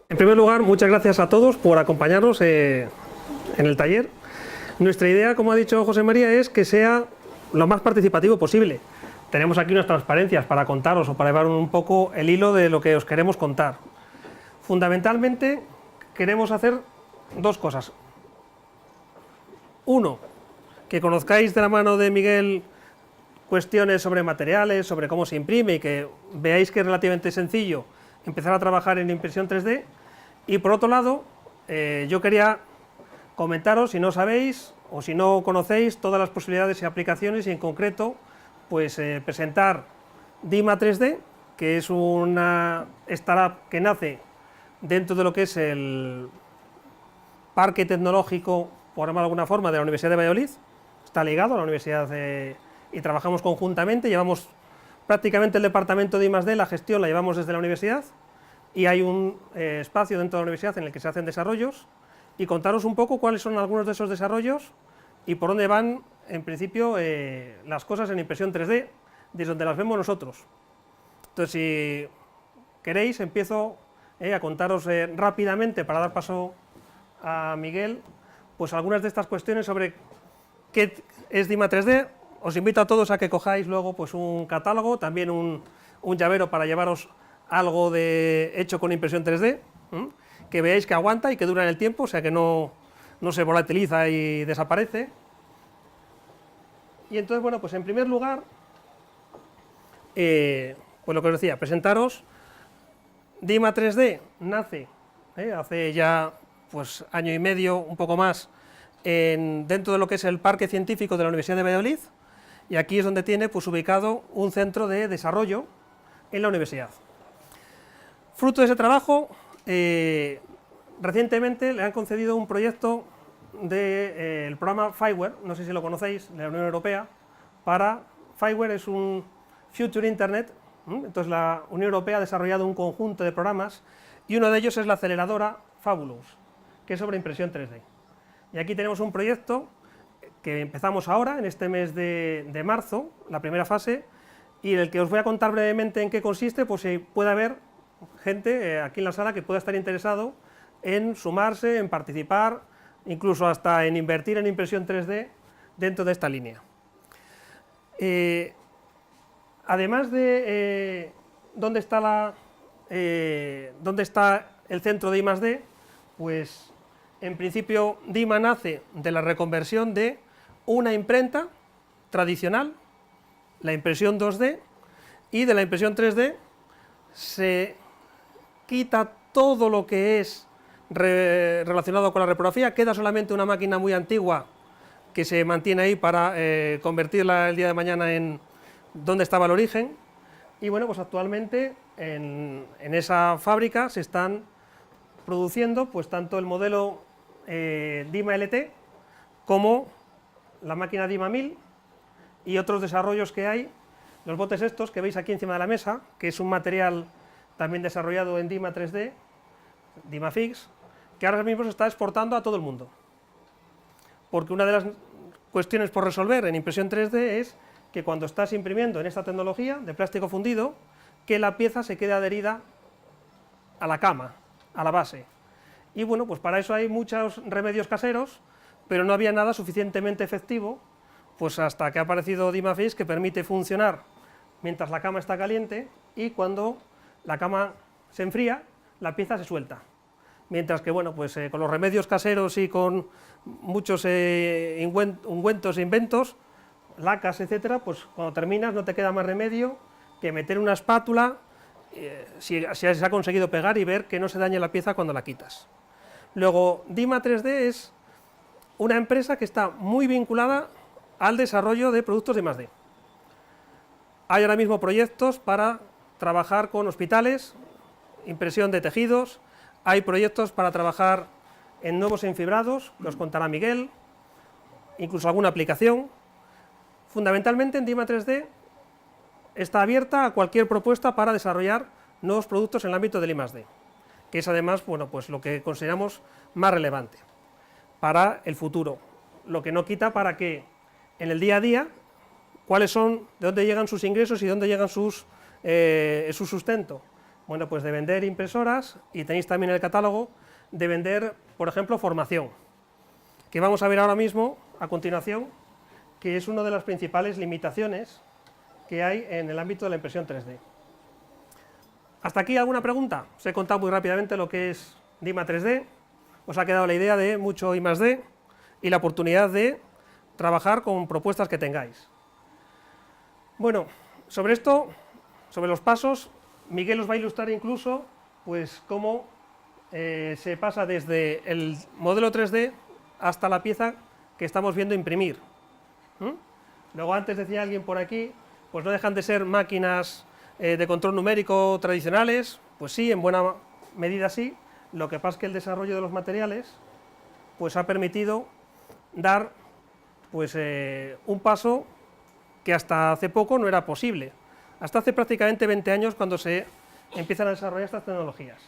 En primer lugar, muchas gracias a todos por acompañarnos en el taller. Nuestra idea, como ha dicho José María, es que sea lo más participativo posible. Tenemos aquí unas transparencias para contaros o para llevar un poco el hilo de lo que os queremos contar. Fundamentalmente, queremos hacer dos cosas. Uno, que conozcáis de la mano de Miguel cuestiones sobre materiales, sobre cómo se imprime y que veáis que es relativamente sencillo empezar a trabajar en impresión 3D. Y por otro lado, yo quería comentaros, si no sabéis o si no conocéis, todas las posibilidades y aplicaciones y en concreto, pues presentar Dima 3D, que es una startup que nace dentro de lo que es el parque tecnológico, por llamarlo de alguna forma, de la Universidad de Valladolid. Está ligado a la universidad y trabajamos conjuntamente, llevamos prácticamente el departamento de I+D, la gestión la llevamos desde la universidad y hay un espacio dentro de la universidad en el que se hacen desarrollos y contaros un poco cuáles son algunos de esos desarrollos y por dónde van, en principio, las cosas en impresión 3D, desde donde las vemos nosotros. Entonces, si queréis, empiezo a contaros rápidamente, para dar paso a Miguel, pues algunas de estas cuestiones sobre qué es Dima 3D. Os invito a todos a que cojáis luego pues un catálogo, también un llavero para llevaros algo hecho con impresión 3D, que veáis que aguanta y que dura en el tiempo, o sea que no se volatiliza y desaparece. Y entonces, bueno, pues en primer lugar, pues lo que os decía, presentaros. Dima 3D nace hace ya pues año y medio, un poco más, dentro de lo que es el parque científico de la Universidad de Valladolid, y aquí es donde tiene pues ubicado un centro de desarrollo en la universidad. Fruto de ese trabajo, recientemente le han concedido un proyecto del programa FIWARE, no sé si lo conocéis, de la Unión Europea. FIWARE es un Future Internet. Entonces la Unión Europea ha desarrollado un conjunto de programas y uno de ellos es la aceleradora Fabulous, que es sobre impresión 3D. Y aquí tenemos un proyecto que empezamos ahora, en este mes de marzo, la primera fase, y en el que os voy a contar brevemente en qué consiste, pues si puede haber gente aquí en la sala que pueda estar interesado en sumarse, en participar, incluso hasta en invertir en impresión 3D dentro de esta línea. Además de dónde está el centro de I+D, pues en principio Dima nace de la reconversión de una imprenta tradicional, la impresión 2D, y de la impresión 3D se quita todo lo que es relacionado con la reprografía, queda solamente una máquina muy antigua que se mantiene ahí para convertirla el día de mañana en donde estaba el origen, y bueno, pues actualmente en esa fábrica se están produciendo pues tanto el modelo Dima LT como la máquina Dima 1000 y otros desarrollos que hay, los botes estos que veis aquí encima de la mesa, que es un material también desarrollado en Dima 3D, Dima Fix, que ahora mismo se está exportando a todo el mundo, porque una de las cuestiones por resolver en impresión 3D es que cuando estás imprimiendo en esta tecnología de plástico fundido, que la pieza se quede adherida a la cama, a la base. Y bueno, pues para eso hay muchos remedios caseros, pero no había nada suficientemente efectivo, pues hasta que ha aparecido Dima Fix, que permite funcionar mientras la cama está caliente, y cuando la cama se enfría, la pieza se suelta. Mientras que, bueno, pues con los remedios caseros y con muchos ungüentos e inventos, lacas, etcétera, pues cuando terminas no te queda más remedio que meter una espátula, si se ha conseguido pegar, y ver que no se dañe la pieza cuando la quitas. Luego, Dima 3D es una empresa que está muy vinculada al desarrollo de productos de I+D. Hay ahora mismo proyectos para trabajar con hospitales, impresión de tejidos, hay proyectos para trabajar en nuevos enfibrados, que os contará Miguel, incluso alguna aplicación. Fundamentalmente en Dima 3D está abierta a cualquier propuesta para desarrollar nuevos productos en el ámbito del I+D, que es además, bueno, pues lo que consideramos más relevante para el futuro, lo que no quita para que en el día a día ¿Cuáles son, de dónde llegan sus ingresos y de dónde llegan su sustento? Bueno, pues de vender impresoras, y tenéis también el catálogo de vender, por ejemplo, formación, que vamos a ver ahora mismo, a continuación, que es una de las principales limitaciones que hay en el ámbito de la impresión 3D. ¿Hasta aquí alguna pregunta? Os he contado muy rápidamente lo que es DIMA 3D, os ha quedado la idea de mucho I+D y la oportunidad de trabajar con propuestas que tengáis. Bueno, sobre esto, sobre los pasos, Miguel os va a ilustrar incluso pues cómo se pasa desde el modelo 3D hasta la pieza que estamos viendo imprimir. Luego, antes decía alguien por aquí, pues no dejan de ser máquinas de control numérico tradicionales. Pues sí, en buena medida sí. Lo que pasa es que el desarrollo de los materiales pues ha permitido dar pues un paso que hasta hace poco no era posible. Hasta hace prácticamente 20 años, cuando se empiezan a desarrollar estas tecnologías.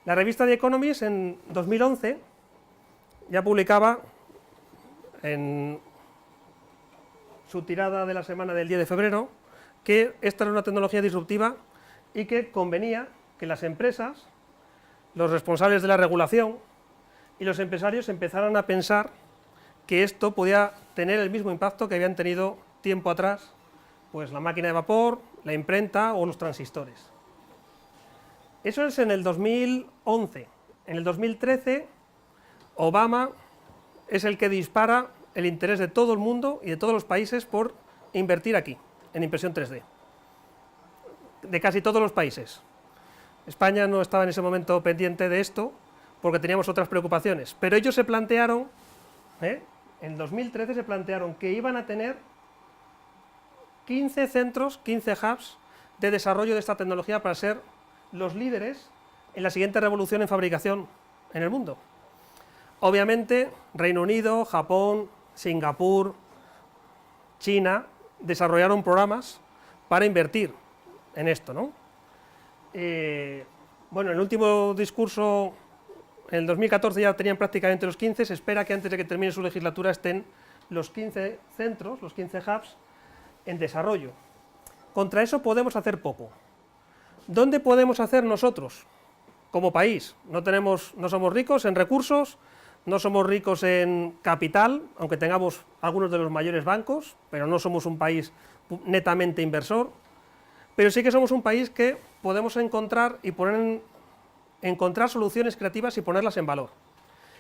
La revista The Economist en 2011 ya publicaba en su tirada de la semana del 10 de febrero que esta era una tecnología disruptiva y que convenía que las empresas, los responsables de la regulación y los empresarios empezaran a pensar que esto podía tener el mismo impacto que habían tenido tiempo atrás pues la máquina de vapor, la imprenta o los transistores. Eso es en el 2011. En el 2013, Obama es el que dispara el interés de todo el mundo y de todos los países por invertir aquí, en impresión 3D. De casi todos los países. España no estaba en ese momento pendiente de esto, porque teníamos otras preocupaciones, pero ellos se plantearon, en 2013 se plantearon que iban a tener 15 centros, 15 hubs de desarrollo de esta tecnología para ser los líderes en la siguiente revolución en fabricación en el mundo. Obviamente, Reino Unido, Japón, Singapur, China, desarrollaron programas para invertir en esto, ¿no? Bueno, en el último discurso, en el 2014 ya tenían prácticamente los 15, se espera que antes de que termine su legislatura estén los 15 centros, los 15 hubs, en desarrollo. Contra eso podemos hacer poco. ¿Dónde podemos hacer nosotros, como país? No somos ricos en recursos, no somos ricos en capital, aunque tengamos algunos de los mayores bancos, pero no somos un país netamente inversor, pero sí que somos un país que podemos encontrar soluciones creativas y ponerlas en valor.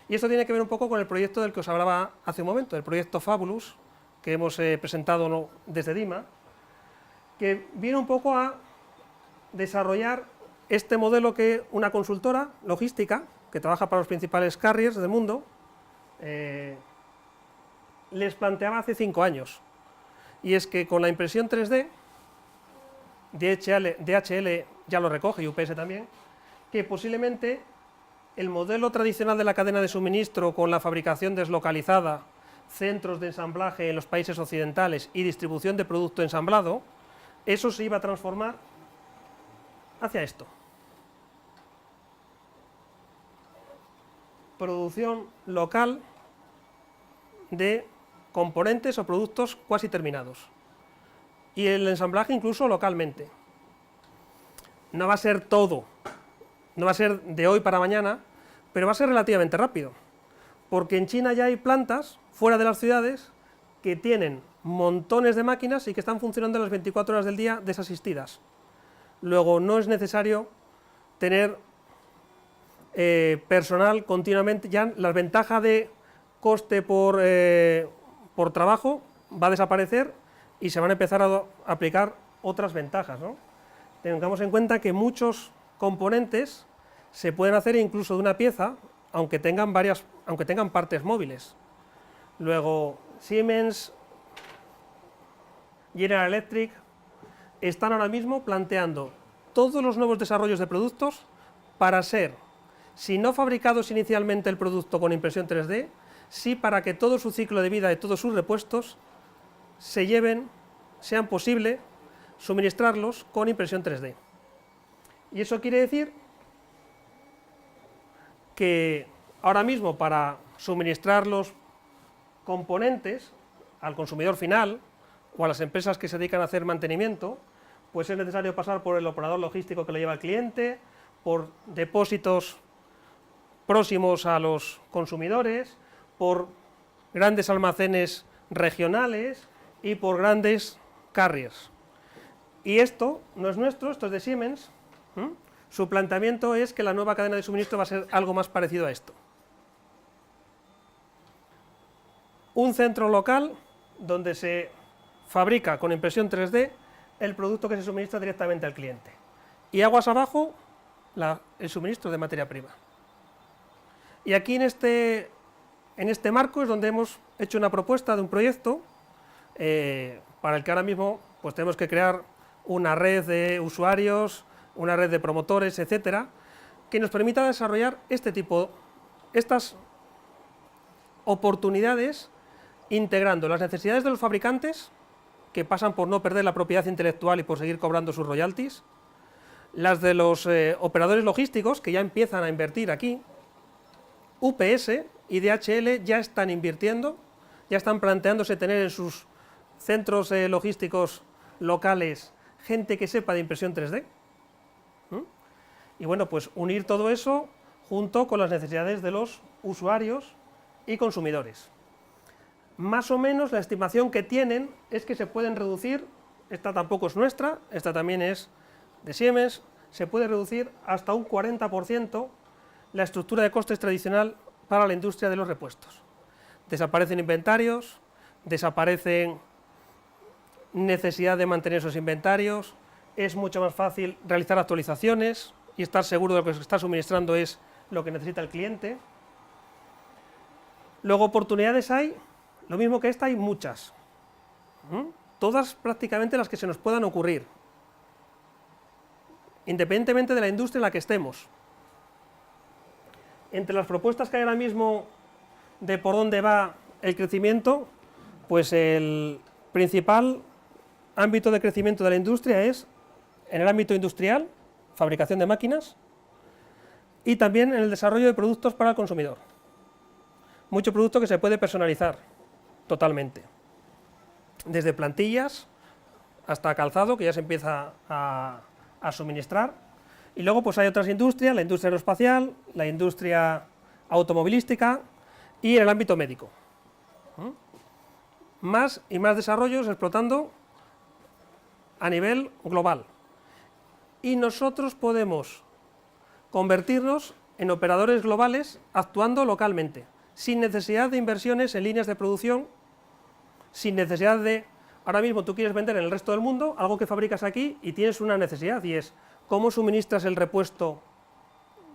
Y esto tiene que ver un poco con el proyecto del que os hablaba hace un momento, el proyecto Fabulous, que hemos presentado desde DIMA, que viene un poco a desarrollar este modelo que una consultora logística, que trabaja para los principales carriers del mundo, les planteaba hace 5 años. Y es que con la impresión 3D, DHL ya lo recoge y UPS también, que posiblemente el modelo tradicional de la cadena de suministro con la fabricación deslocalizada, centros de ensamblaje en los países occidentales y distribución de producto ensamblado, eso se iba a transformar hacia esto. Producción local de componentes o productos cuasi terminados. Y el ensamblaje incluso localmente. No va a ser todo, no va a ser de hoy para mañana, pero va a ser relativamente rápido. Porque en China ya hay plantas fuera de las ciudades que tienen montones de máquinas y que están funcionando las 24 horas del día desasistidas. Luego no es necesario tener personal continuamente, ya la ventaja de coste por trabajo va a desaparecer y se van a empezar a aplicar otras ventajas, ¿no? Tengamos en cuenta que muchos componentes se pueden hacer incluso de una pieza, aunque tengan partes móviles. Luego, Siemens, General Electric están ahora mismo planteando todos los nuevos desarrollos de productos para ser, si no fabricados inicialmente el producto con impresión 3D, sí para que todo su ciclo de vida de todos sus repuestos sean posible suministrarlos con impresión 3D. Y eso quiere decir que ahora mismo para suministrar los componentes al consumidor final, o a las empresas que se dedican a hacer mantenimiento, pues es necesario pasar por el operador logístico que lo lleva al cliente, por depósitos próximos a los consumidores, por grandes almacenes regionales y por grandes carriers. Y esto no es nuestro, esto es de Siemens. Su planteamiento es que la nueva cadena de suministro va a ser algo más parecido a esto. Un centro local donde se fabrica con impresión 3D el producto que se suministra directamente al cliente. Y aguas abajo, el suministro de materia prima. Y aquí en este marco es donde hemos hecho una propuesta de un proyecto para el que ahora mismo pues tenemos que crear una red de usuarios, una red de promotores, etcétera, que nos permita desarrollar estas oportunidades integrando las necesidades de los fabricantes, que pasan por no perder la propiedad intelectual y por seguir cobrando sus royalties, las de los operadores logísticos, que ya empiezan a invertir aquí, UPS y DHL ya están invirtiendo, ya están planteándose tener en sus centros logísticos locales gente que sepa de impresión 3D. Y bueno, pues unir todo eso junto con las necesidades de los usuarios y consumidores. Más o menos la estimación que tienen es que se pueden reducir, esta tampoco es nuestra, esta también es de Siemens, se puede reducir hasta un 40% la estructura de costes tradicional para la industria de los repuestos. Desaparecen inventarios, desaparecen necesidad de mantener esos inventarios, es mucho más fácil realizar actualizaciones y estar seguro de que lo que se está suministrando es lo que necesita el cliente. Luego oportunidades hay, lo mismo que esta, hay muchas, todas prácticamente las que se nos puedan ocurrir, independientemente de la industria en la que estemos. Entre las propuestas que hay ahora mismo de por dónde va el crecimiento, pues el principal ámbito de crecimiento de la industria es en el ámbito industrial, fabricación de máquinas, y también en el desarrollo de productos para el consumidor. Mucho producto que se puede personalizar totalmente, desde plantillas hasta calzado, que ya se empieza a suministrar. Y luego pues hay otras industrias, la industria aeroespacial, la industria automovilística y en el ámbito médico. Más y más desarrollos explotando a nivel global. Y nosotros podemos convertirnos en operadores globales actuando localmente, sin necesidad de inversiones en líneas de producción, sin necesidad de, ahora mismo tú quieres vender en el resto del mundo algo que fabricas aquí y tienes una necesidad, y es cómo suministras el repuesto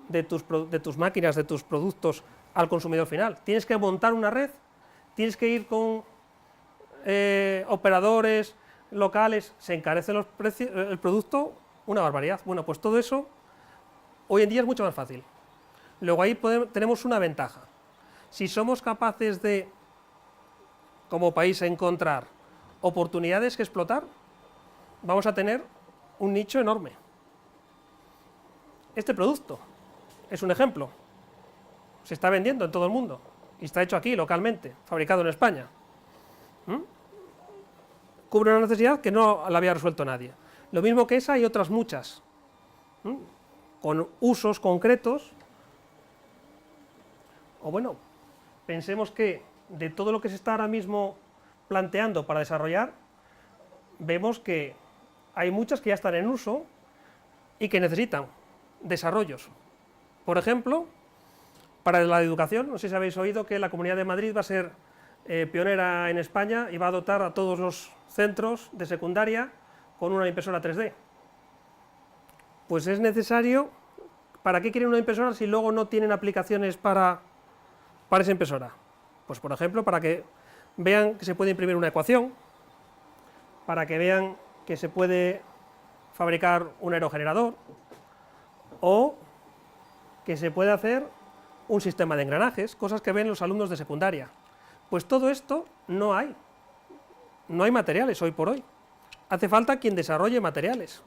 de tus máquinas, de tus productos al consumidor final. Tienes que montar una red, tienes que ir con operadores locales, se encarece los precios, el producto, una barbaridad. Bueno, pues todo eso hoy en día es mucho más fácil. Luego ahí tenemos una ventaja. Si somos capaces de, como país, encontrar oportunidades que explotar, vamos a tener un nicho enorme. Este producto es un ejemplo, se está vendiendo en todo el mundo y está hecho aquí localmente, fabricado en España. Cubre una necesidad que no la había resuelto nadie. Lo mismo que esa hay otras muchas, con usos concretos. O bueno, pensemos que de todo lo que se está ahora mismo planteando para desarrollar, vemos que hay muchas que ya están en uso y que necesitan desarrollos. Por ejemplo, para la educación, no sé si habéis oído que la Comunidad de Madrid va a ser pionera en España y va a dotar a todos los centros de secundaria con una impresora 3D. Pues es necesario, ¿para qué quieren una impresora si luego no tienen aplicaciones para esa impresora? Pues por ejemplo, para que vean que se puede imprimir una ecuación, para que vean que se puede fabricar un aerogenerador, o que se puede hacer un sistema de engranajes, cosas que ven los alumnos de secundaria. Pues todo esto no hay materiales hoy por hoy. Hace falta quien desarrolle materiales,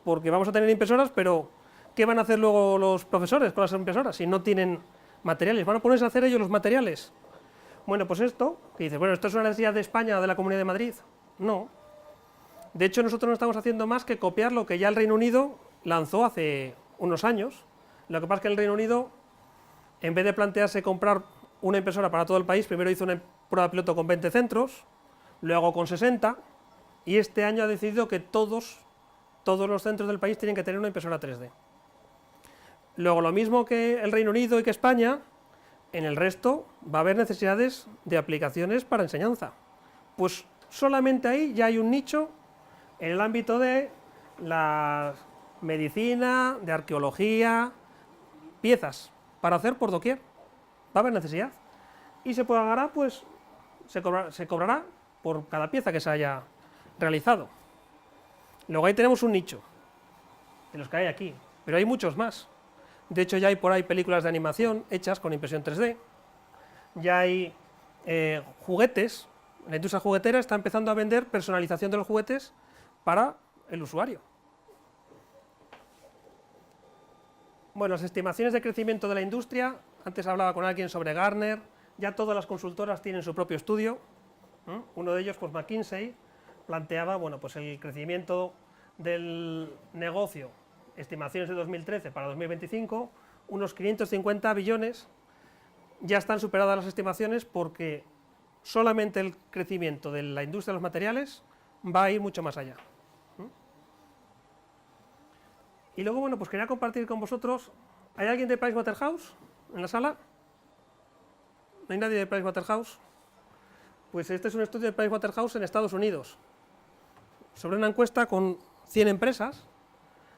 porque vamos a tener impresoras, pero ¿qué van a hacer luego los profesores con las impresoras si no tienen materiales? ¿Van a ponerse a hacer ellos los materiales? Bueno, pues esto, que dices, bueno, esto es una necesidad de España, de la Comunidad de Madrid, No. De hecho, nosotros no estamos haciendo más que copiar lo que ya el Reino Unido lanzó hace unos años. Lo que pasa es que el Reino Unido, en vez de plantearse comprar una impresora para todo el país, primero hizo una prueba piloto con 20 centros, luego con 60, y este año ha decidido que todos los centros del país tienen que tener una impresora 3D. Luego, lo mismo que el Reino Unido y que España, en el resto va a haber necesidades de aplicaciones para enseñanza. Pues solamente ahí ya hay un nicho en el ámbito de la medicina, de arqueología, piezas para hacer por doquier. Va a haber necesidad. Y se pagará, pues, se cobrará por cada pieza que se haya realizado. Luego ahí tenemos un nicho, de los que hay aquí, pero hay muchos más. De hecho, ya hay por ahí películas de animación hechas con impresión 3D, ya hay juguetes, la industria juguetera está empezando a vender personalización de los juguetes para el usuario. Bueno, las estimaciones de crecimiento de la industria, antes hablaba con alguien sobre Gartner, ya todas las consultoras tienen su propio estudio, uno de ellos, pues McKinsey, planteaba, bueno, pues el crecimiento del negocio, estimaciones de 2013 para 2025, unos 550 billones, ya están superadas las estimaciones porque solamente el crecimiento de la industria de los materiales va a ir mucho más allá. Y luego, bueno, pues quería compartir con vosotros, ¿hay alguien de Pricewaterhouse en la sala? ¿No hay nadie de Pricewaterhouse? Pues este es un estudio de Pricewaterhouse en Estados Unidos, sobre una encuesta con 100 empresas,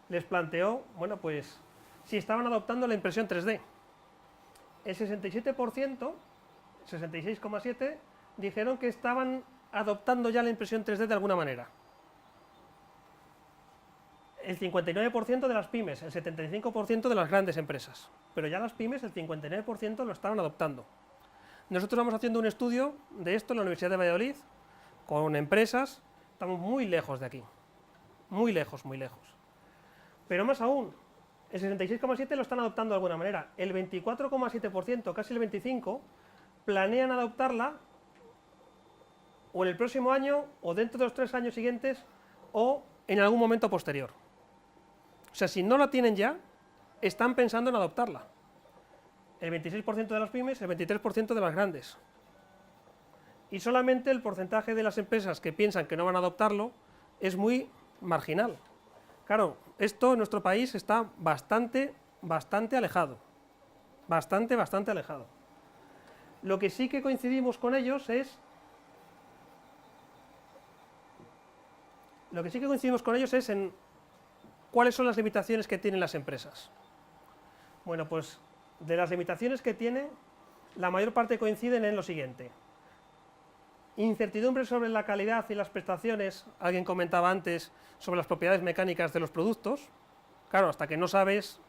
les planteó, bueno, pues, si estaban adoptando la impresión 3D. El 67%, 66,7%, dijeron que estaban adoptando ya la impresión 3D de alguna manera. El 59% de las pymes, el 75% de las grandes empresas. Pero ya las pymes, el 59% lo estaban adoptando. Nosotros vamos haciendo un estudio de esto en la Universidad de Valladolid, con empresas, estamos muy lejos de aquí. Muy lejos, muy lejos. Pero más aún, el 66,7% lo están adoptando de alguna manera. El 24,7%, casi el 25%, planean adoptarla o en el próximo año, o dentro de los 3 años siguientes, o en algún momento posterior. O sea, si no la tienen ya, están pensando en adoptarla. El 26% de las pymes, el 23% de las grandes. Y solamente el porcentaje de las empresas que piensan que no van a adoptarlo es muy marginal. Claro, esto en nuestro país está bastante alejado. Bastante alejado. Lo que sí que coincidimos con ellos es... en cuáles son las limitaciones que tienen las empresas. Bueno, pues de las limitaciones que tiene, la mayor parte coinciden en lo siguiente. Incertidumbre sobre la calidad y las prestaciones, alguien comentaba antes sobre las propiedades mecánicas de los productos. Claro, hasta que no sabes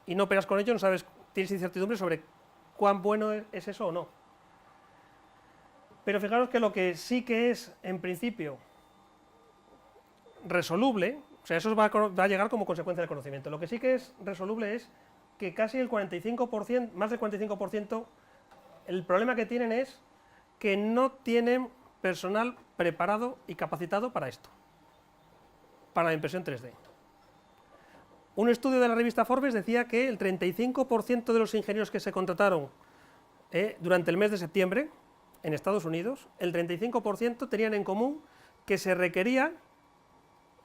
y no operas con ello, no sabes, tienes incertidumbre sobre cuán bueno es eso o no. Pero fijaros que lo que sí que es, en principio, resoluble, o sea, eso va a llegar como consecuencia del conocimiento. Lo que sí que es resoluble es que casi el 45%, más del 45%, el problema que tienen es que no tienen personal preparado y capacitado para esto, para la impresión 3D. Un estudio de la revista Forbes decía que el 35% de los ingenieros que se contrataron durante el mes de septiembre en Estados Unidos, el 35% tenían en común que se requería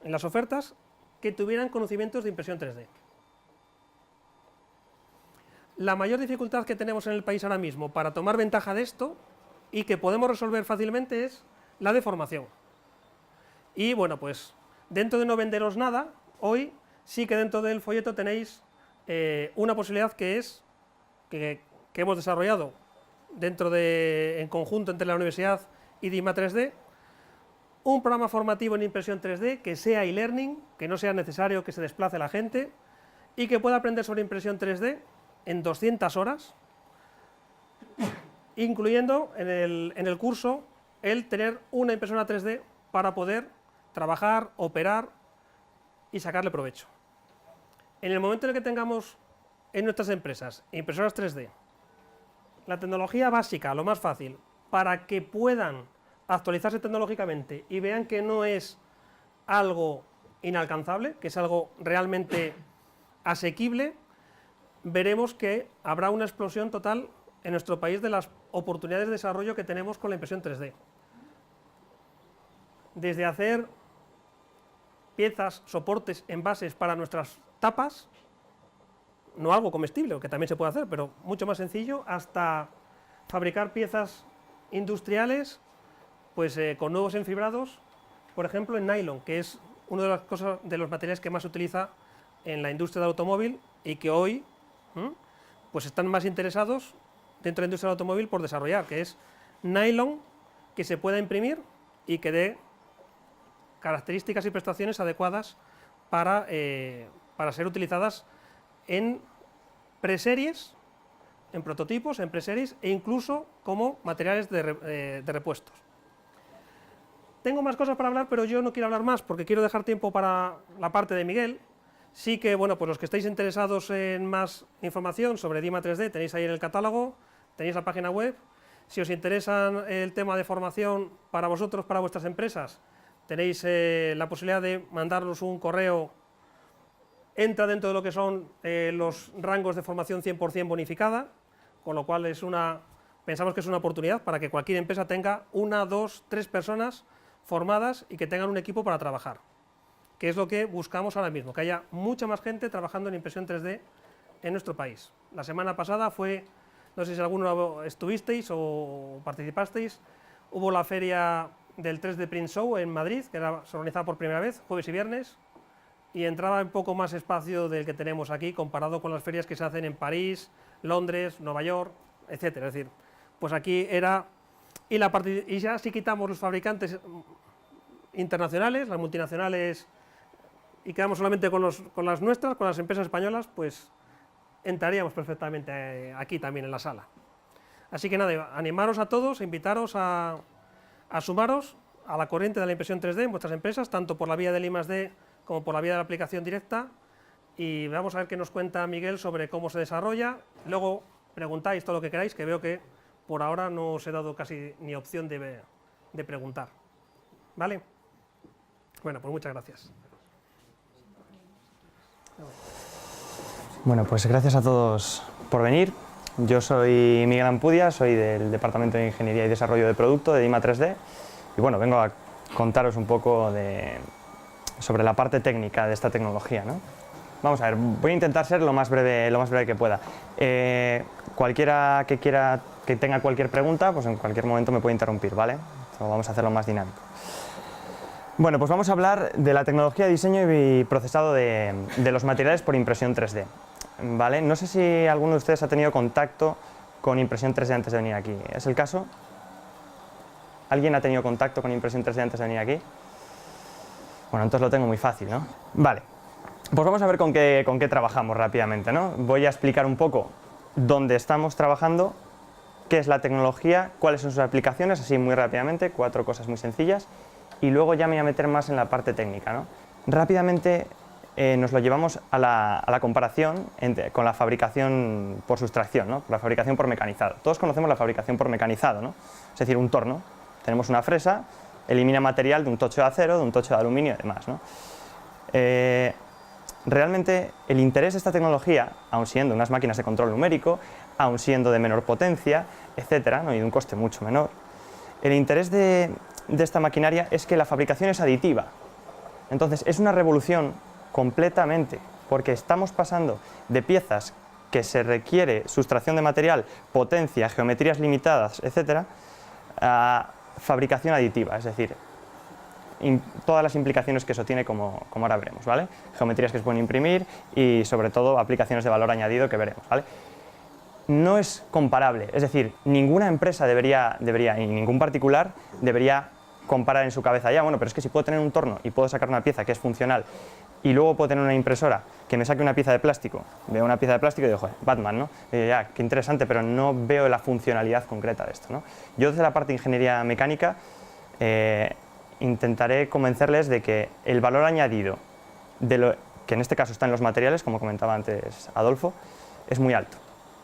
en las ofertas que tuvieran conocimientos de impresión 3D. La mayor dificultad que tenemos en el país ahora mismo para tomar ventaja de esto y que podemos resolver fácilmente es la de formación. Y bueno, pues dentro de no venderos nada, hoy sí que dentro del folleto tenéis una posibilidad que hemos desarrollado en conjunto entre la universidad y DIMA 3D, un programa formativo en impresión 3D que sea e-learning, que no sea necesario que se desplace la gente y que pueda aprender sobre impresión 3D en 200 horas, incluyendo en el curso el tener una impresora 3D para poder trabajar, operar y sacarle provecho. En el momento en el que tengamos en nuestras empresas impresoras 3D, la tecnología básica, lo más fácil, para que puedan actualizarse tecnológicamente y vean que no es algo inalcanzable, que es algo realmente asequible, veremos que habrá una explosión total en nuestro país de las oportunidades de desarrollo que tenemos con la impresión 3D. Desde hacer piezas, soportes, envases para nuestras tapas, no algo comestible, que también se puede hacer, pero mucho más sencillo, hasta fabricar piezas industriales pues, con nuevos enfibrados, por ejemplo en nylon, que es uno de los materiales que más se utiliza en la industria del automóvil y que hoy pues están más interesados dentro de la industria del automóvil por desarrollar, que es nylon que se pueda imprimir y que dé características y prestaciones adecuadas para ser utilizadas en preseries, en prototipos, en preseries e incluso como materiales de repuestos. Tengo más cosas para hablar, pero yo no quiero hablar más porque quiero dejar tiempo para la parte de Miguel. Sí que, bueno, pues los que estáis interesados en más información sobre Dima 3D tenéis ahí en el catálogo, tenéis la página web. Si os interesa el tema de formación para vosotros, para vuestras empresas, tenéis la posibilidad de mandarnos un correo. Entra dentro de lo que son los rangos de formación 100% bonificada, con lo cual pensamos que es una oportunidad para que cualquier empresa tenga 1, 2, 3 personas formadas y que tengan un equipo para trabajar, que es lo que buscamos ahora mismo, que haya mucha más gente trabajando en impresión 3D en nuestro país. La semana pasada fue, no sé si alguno estuvisteis o participasteis, hubo la feria del 3D Print Show en Madrid, que se organizaba por primera vez, jueves y viernes, y entraba un poco más espacio del que tenemos aquí, comparado con las ferias que se hacen en París, Londres, Nueva York, etcétera. Es decir, pues aquí era... Y ya si quitamos los fabricantes internacionales, las multinacionales, y quedamos solamente con las nuestras, con las empresas españolas, pues entraríamos perfectamente aquí también en la sala. Así que nada, animaros a todos, invitaros a sumaros a la corriente de la impresión 3D en vuestras empresas, tanto por la vía del I+D como por la vía de la aplicación directa, y vamos a ver qué nos cuenta Miguel sobre cómo se desarrolla. Luego preguntáis todo lo que queráis, que veo que por ahora no os he dado casi ni opción de preguntar. ¿Vale? Bueno, pues muchas gracias. Bueno, pues gracias a todos por venir. Yo soy Miguel Ampudia, soy del Departamento de Ingeniería y Desarrollo de Producto de Dima 3D, y bueno, vengo a contaros un poco sobre la parte técnica de esta tecnología, ¿no? Vamos a ver, voy a intentar ser lo más breve que pueda. Cualquiera que tenga cualquier pregunta, pues en cualquier momento me puede interrumpir, ¿vale? Vamos a hacerlo más dinámico. Bueno, pues vamos a hablar de la tecnología de diseño y procesado de los materiales por impresión 3D, ¿vale? No sé si alguno de ustedes ha tenido contacto con impresión 3D antes de venir aquí. ¿Es el caso? ¿Alguien ha tenido contacto con impresión 3D antes de venir aquí? Bueno, entonces lo tengo muy fácil, ¿no? Vale, pues vamos a ver con qué trabajamos rápidamente, ¿no? Voy a explicar un poco dónde estamos trabajando, qué es la tecnología, cuáles son sus aplicaciones, así muy rápidamente, 4 cosas muy sencillas, y luego ya me voy a meter más en la parte técnica, ¿no? Rápidamente nos lo llevamos a la comparación con la fabricación por sustracción, ¿no? La fabricación por mecanizado. Todos conocemos la fabricación por mecanizado, ¿no? Es decir, un torno. Tenemos una fresa, elimina material de un tocho de acero, de un tocho de aluminio y demás, ¿no? Realmente el interés de esta tecnología, aun siendo unas máquinas de control numérico, aun siendo de menor potencia, etcétera, ¿no? Y de un coste mucho menor, el interés de esta maquinaria es que la fabricación es aditiva. Entonces es una revolución completamente, porque estamos pasando de piezas que se requiere sustracción de material, potencia, geometrías limitadas, etcétera, a fabricación aditiva, es decir, todas las implicaciones que eso tiene, como ahora veremos, ¿vale? Geometrías que se pueden imprimir y sobre todo aplicaciones de valor añadido que veremos, ¿vale? No es comparable, es decir, ninguna empresa debería y ningún particular debería comparar en su cabeza ya, bueno, pero es que si puedo tener un torno y puedo sacar una pieza que es funcional y luego puedo tener una impresora que me saque una pieza de plástico, veo una pieza de plástico y digo, joder, Batman, ¿no? Y digo, ya, qué interesante, pero no veo la funcionalidad concreta de esto, ¿no? Yo desde la parte de ingeniería mecánica intentaré convencerles de que el valor añadido de lo que en este caso está en los materiales, como comentaba antes Adolfo, es muy alto,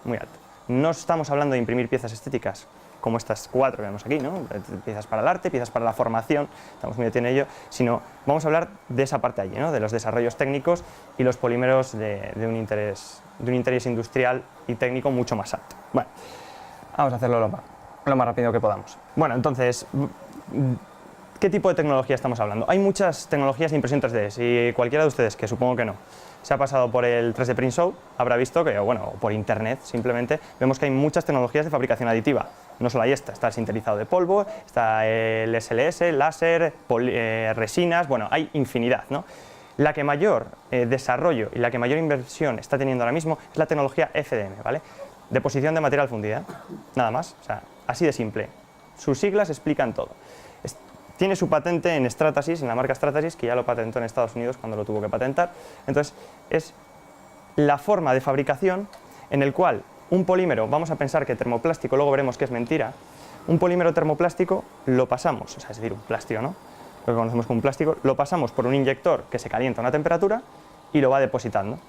muy alto. No estamos hablando de imprimir piezas estéticas, como estas 4 que vemos aquí, ¿no? Piezas para el arte, piezas para la formación, estamos muy metidos en ello, sino vamos a hablar de esa parte allí, ¿no? De los desarrollos técnicos y los polímeros de un interés industrial y técnico mucho más alto. Bueno, vamos a hacerlo lo más rápido que podamos. Bueno, entonces, ¿qué tipo de tecnología estamos hablando? Hay muchas tecnologías de impresión 3D, si cualquiera de ustedes, que supongo que no, se ha pasado por el 3D Print Show, habrá visto que, bueno, o por internet simplemente, vemos que hay muchas tecnologías de fabricación aditiva. No solo hay está el sinterizado de polvo, está el SLS, láser, resinas, bueno, hay infinidad, ¿no? La que mayor desarrollo y la que mayor inversión está teniendo ahora mismo es la tecnología FDM, ¿vale? Deposición de material fundida, nada más, o sea, así de simple. Sus siglas explican todo. Tiene su patente en Stratasys, en la marca Stratasys, que ya lo patentó en Estados Unidos cuando lo tuvo que patentar. Entonces, es la forma de fabricación en el cual un polímero, vamos a pensar que termoplástico, luego veremos que es mentira, un polímero termoplástico lo pasamos, o sea, es decir, un plástico, ¿no? Lo que conocemos como un plástico, lo pasamos por un inyector que se calienta a una temperatura y lo va depositando.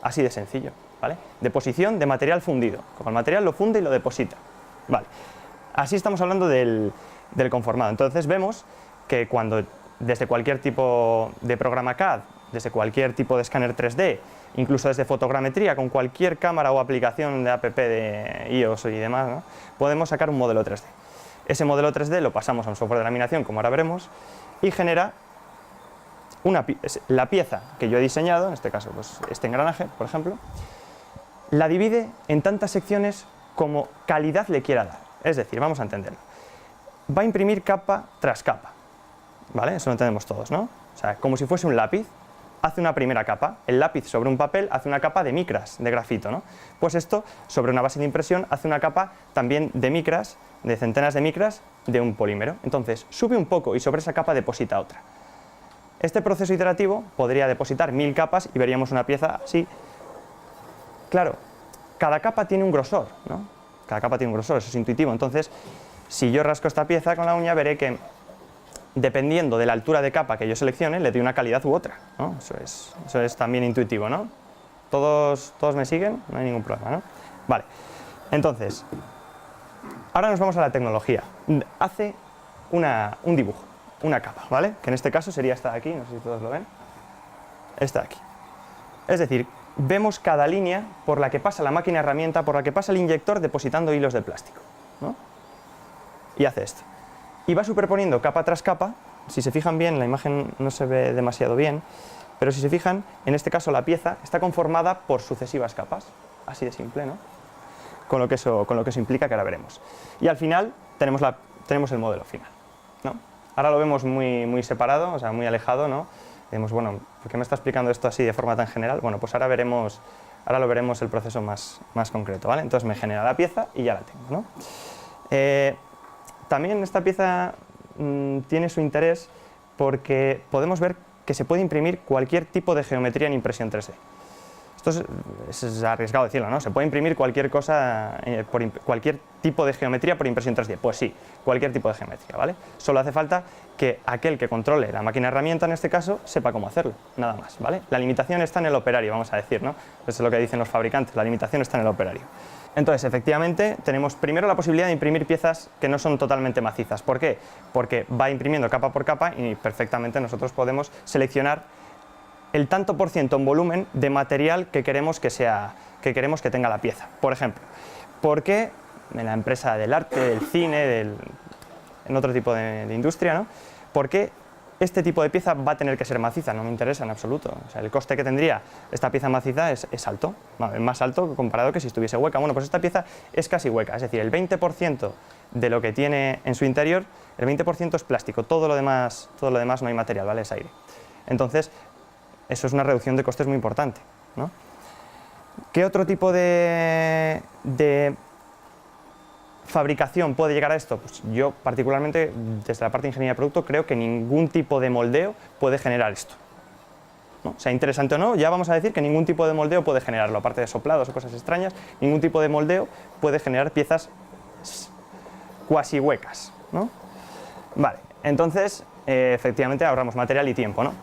Así de sencillo, ¿vale? Deposición de material fundido. Como el material lo funde y lo deposita. Vale. Así estamos hablando del conformado. Entonces vemos que cuando desde cualquier tipo de programa CAD, desde cualquier tipo de escáner 3D, incluso desde fotogrametría, con cualquier cámara o aplicación de app de iOS y demás, ¿no? Podemos sacar un modelo 3D. Ese modelo 3D lo pasamos a un software de laminación, como ahora veremos, y genera la pieza que yo he diseñado, en este caso pues este engranaje, por ejemplo, la divide en tantas secciones como calidad le quiera dar. Es decir, vamos a entenderlo. Va a imprimir capa tras capa, ¿vale? Eso lo entendemos todos, ¿no? O sea, como si fuese un lápiz, hace una primera capa, el lápiz sobre un papel hace una capa de micras, de grafito, ¿no? Pues esto, sobre una base de impresión, hace una capa también de micras, de centenas de micras, de un polímero. Entonces, sube un poco y sobre esa capa deposita otra. Este proceso iterativo podría depositar 1000 capas y veríamos una pieza así. Claro, cada capa tiene un grosor, ¿no? Cada capa tiene un grosor, eso es intuitivo. Entonces, si yo rasco esta pieza con la uña, veré que dependiendo de la altura de capa que yo seleccione, le doy una calidad u otra, ¿no? Eso es también intuitivo, ¿no? ¿Todos me siguen? No hay ningún problema, ¿no? Vale, entonces, ahora nos vamos a la tecnología. Hace un dibujo, una capa, ¿vale? Que en este caso sería esta de aquí, no sé si todos lo ven. Esta de aquí. Es decir, vemos cada línea por la que pasa la máquina herramienta, por la que pasa el inyector depositando hilos de plástico, ¿no? Y hace esto. Y va superponiendo capa tras capa. Si se fijan bien, la imagen no se ve demasiado bien, pero si se fijan, en este caso la pieza está conformada por sucesivas capas, así de simple, ¿no? Con lo que eso implica, que ahora veremos. Y al final tenemos el modelo final, ¿no? Ahora lo vemos muy separado, o sea, muy alejado, ¿no? Vemos, bueno, ¿por qué me está explicando esto así de forma tan general? Bueno, pues ahora lo veremos el proceso más concreto, ¿vale? Entonces me genera la pieza y ya la tengo, ¿no? También esta pieza tiene su interés porque podemos ver que se puede imprimir cualquier tipo de geometría en impresión 3D. Esto es arriesgado decirlo, ¿no? Se puede imprimir cualquier cosa, cualquier tipo de geometría por impresión 3D. Pues sí, cualquier tipo de geometría, ¿vale? Solo hace falta que aquel que controle la máquina herramienta, en este caso, sepa cómo hacerlo, nada más, ¿vale? La limitación está en el operario, vamos a decir, ¿no? Eso es lo que dicen los fabricantes, la limitación está en el operario. Entonces, efectivamente, tenemos primero la posibilidad de imprimir piezas que no son totalmente macizas. ¿Por qué? Porque va imprimiendo capa por capa y perfectamente nosotros podemos seleccionar el tanto por ciento en volumen de material que queremos que tenga la pieza. Por ejemplo, ¿por qué en la empresa del arte, del cine, en otro tipo de industria, ¿no? ¿Por qué este tipo de pieza va a tener que ser maciza? No me interesa en absoluto. O sea, el coste que tendría esta pieza maciza es alto, es más alto comparado que si estuviese hueca. Bueno, pues esta pieza es casi hueca, es decir, el 20% de lo que tiene en su interior, el 20% es plástico, todo lo demás no hay material, ¿vale? Es aire. Entonces, eso es una reducción de costes muy importante, ¿no? ¿Qué otro tipo de fabricación puede llegar a esto? Pues yo particularmente, desde la parte de ingeniería de producto, creo que ningún tipo de moldeo puede generar esto, ¿no? Sea interesante o no, ya vamos a decir que ningún tipo de moldeo puede generarlo, aparte de soplados o cosas extrañas, ningún tipo de moldeo puede generar piezas cuasi huecas, ¿no? Vale, entonces, efectivamente ahorramos material y tiempo, ¿no?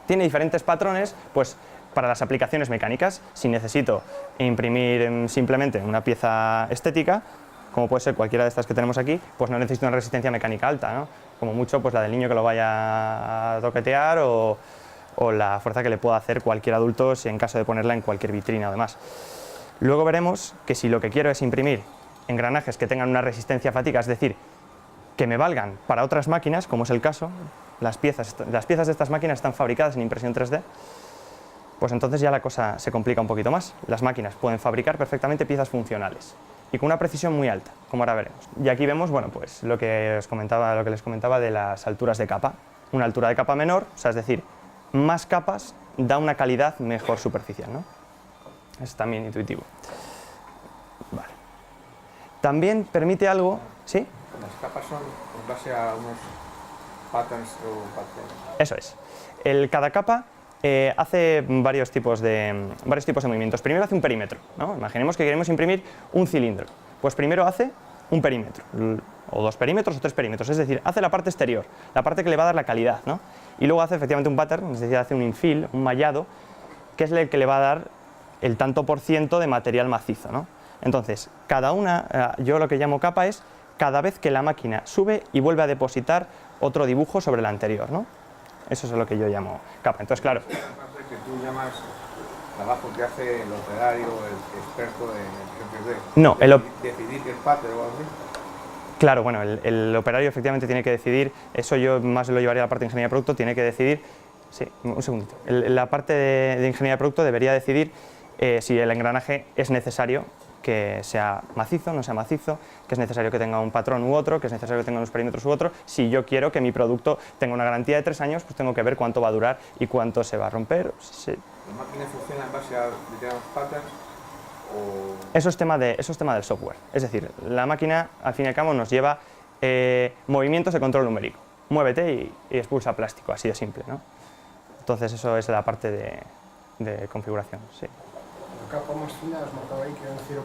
Tiene diferentes patrones, pues para las aplicaciones mecánicas, si necesito imprimir simplemente una pieza estética, como puede ser cualquiera de estas que tenemos aquí, pues no necesita una resistencia mecánica alta, ¿no? Como mucho pues la del niño que lo vaya a toquetear o la fuerza que le pueda hacer cualquier adulto si en caso de ponerla en cualquier vitrina o demás. Luego veremos que si lo que quiero es imprimir engranajes que tengan una resistencia a fatiga, es decir, que me valgan para otras máquinas, como es el caso, las piezas de estas máquinas están fabricadas en impresión 3D, pues entonces ya la cosa se complica un poquito más. Las máquinas pueden fabricar perfectamente piezas funcionales y con una precisión muy alta, como ahora veremos. Y aquí vemos, bueno, pues lo que les comentaba de las alturas de capa. Una altura de capa menor, o sea, es decir, más capas da una calidad mejor superficial, ¿no? Es también intuitivo. Vale. También permite algo, ¿sí? Las capas son en base a unos patterns o patrones. Eso es. Cada capa hace varios tipos de movimientos. Primero hace un perímetro, ¿no? Imaginemos que queremos imprimir un cilindro. Pues primero hace un perímetro, o 2 perímetros o 3 perímetros, es decir, hace la parte exterior, la parte que le va a dar la calidad, ¿no? Y luego hace efectivamente un pattern, es decir, hace un infill, un mallado, que es el que le va a dar el tanto por ciento de material macizo, ¿no? Entonces, cada una, yo lo que llamo capa es cada vez que la máquina sube y vuelve a depositar otro dibujo sobre el anterior, ¿no? Eso es lo que yo llamo capa. Entonces, claro. Que tú llamas trabajo que hace el operario, el experto en 3D. No, decidir que es pattern o algo así. Claro, bueno, el operario efectivamente tiene que decidir, eso yo más lo llevaría a la parte de ingeniería de producto, tiene que decidir, sí, un segundito, la parte de ingeniería de producto debería decidir si el engranaje es necesario que sea macizo, no sea macizo, que es necesario que tenga un patrón u otro, que es necesario que tenga unos perímetros u otro. Si yo quiero que mi producto tenga una garantía de 3 años, pues tengo que ver cuánto va a durar y cuánto se va a romper. Sí. ¿La máquina funciona en base a determinados patterns? Eso es tema del software. Es decir, la máquina, al fin y al cabo, nos lleva movimientos de control numérico. Muévete y expulsa plástico, así de simple, ¿no? Entonces, eso es la parte de configuración, sí. La capa más fina has marcado ahí que era 0,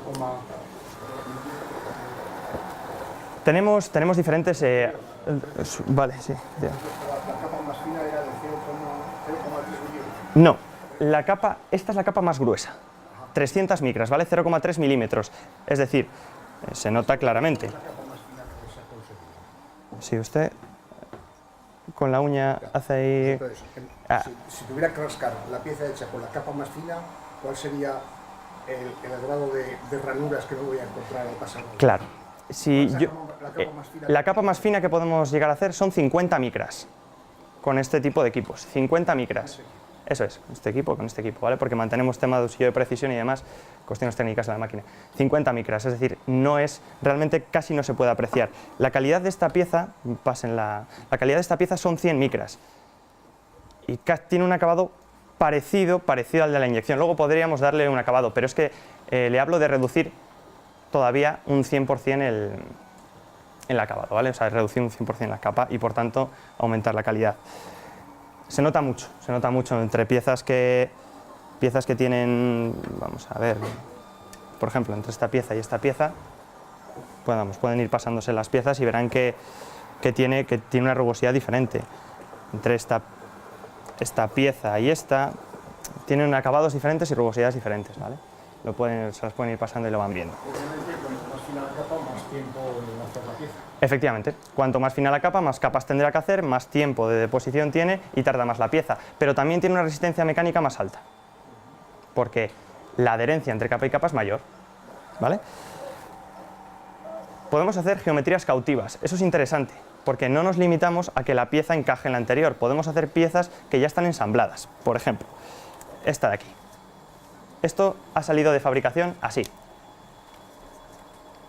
tenemos diferentes... vale, sí. Ya. La capa más fina era de 0,3 milímetros. No, esta es la capa más gruesa. 300 micras, ¿vale? 0,3 milímetros. Es decir, se nota claramente. Si usted con la uña hace ahí... Entonces, si tuviera que rascar la pieza hecha con la capa más fina, ¿cuál sería el grado de ranuras que no voy a encontrar al pasar? Claro. Si O sea, yo, la la capa más fina que podemos llegar a hacer son 50 micras con este tipo de equipos. 50 micras. Eso es, con este equipo, ¿vale? Porque mantenemos tema de usillo de precisión y demás cuestiones técnicas de la máquina. 50 micras, es decir, realmente casi no se puede apreciar. La calidad de esta pieza, la calidad de esta pieza son 100 micras y tiene un acabado parecido al de la inyección. Luego podríamos darle un acabado, pero es que le hablo de reducir todavía un 100% el acabado, ¿vale? O sea, reducir un 100% la capa y por tanto aumentar la calidad. Se nota mucho entre piezas que tienen, vamos a ver, por ejemplo, entre esta pieza y esta pieza, pueden ir pasándose las piezas y verán que tiene una rugosidad diferente. Entre esta pieza y esta, tienen acabados diferentes y rugosidades diferentes, ¿vale? Se las pueden ir pasando y lo van viendo. Obviamente, cuanto más fina la capa, más tiempo en hacer la pieza. Efectivamente, cuanto más fina la capa, más capas tendrá que hacer, más tiempo de deposición tiene y tarda más la pieza, pero también tiene una resistencia mecánica más alta, porque la adherencia entre capa y capa es mayor, ¿vale? Podemos hacer geometrías cautivas, eso es interesante, porque no nos limitamos a que la pieza encaje en la anterior, podemos hacer piezas que ya están ensambladas, por ejemplo, esta de aquí. Esto ha salido de fabricación así.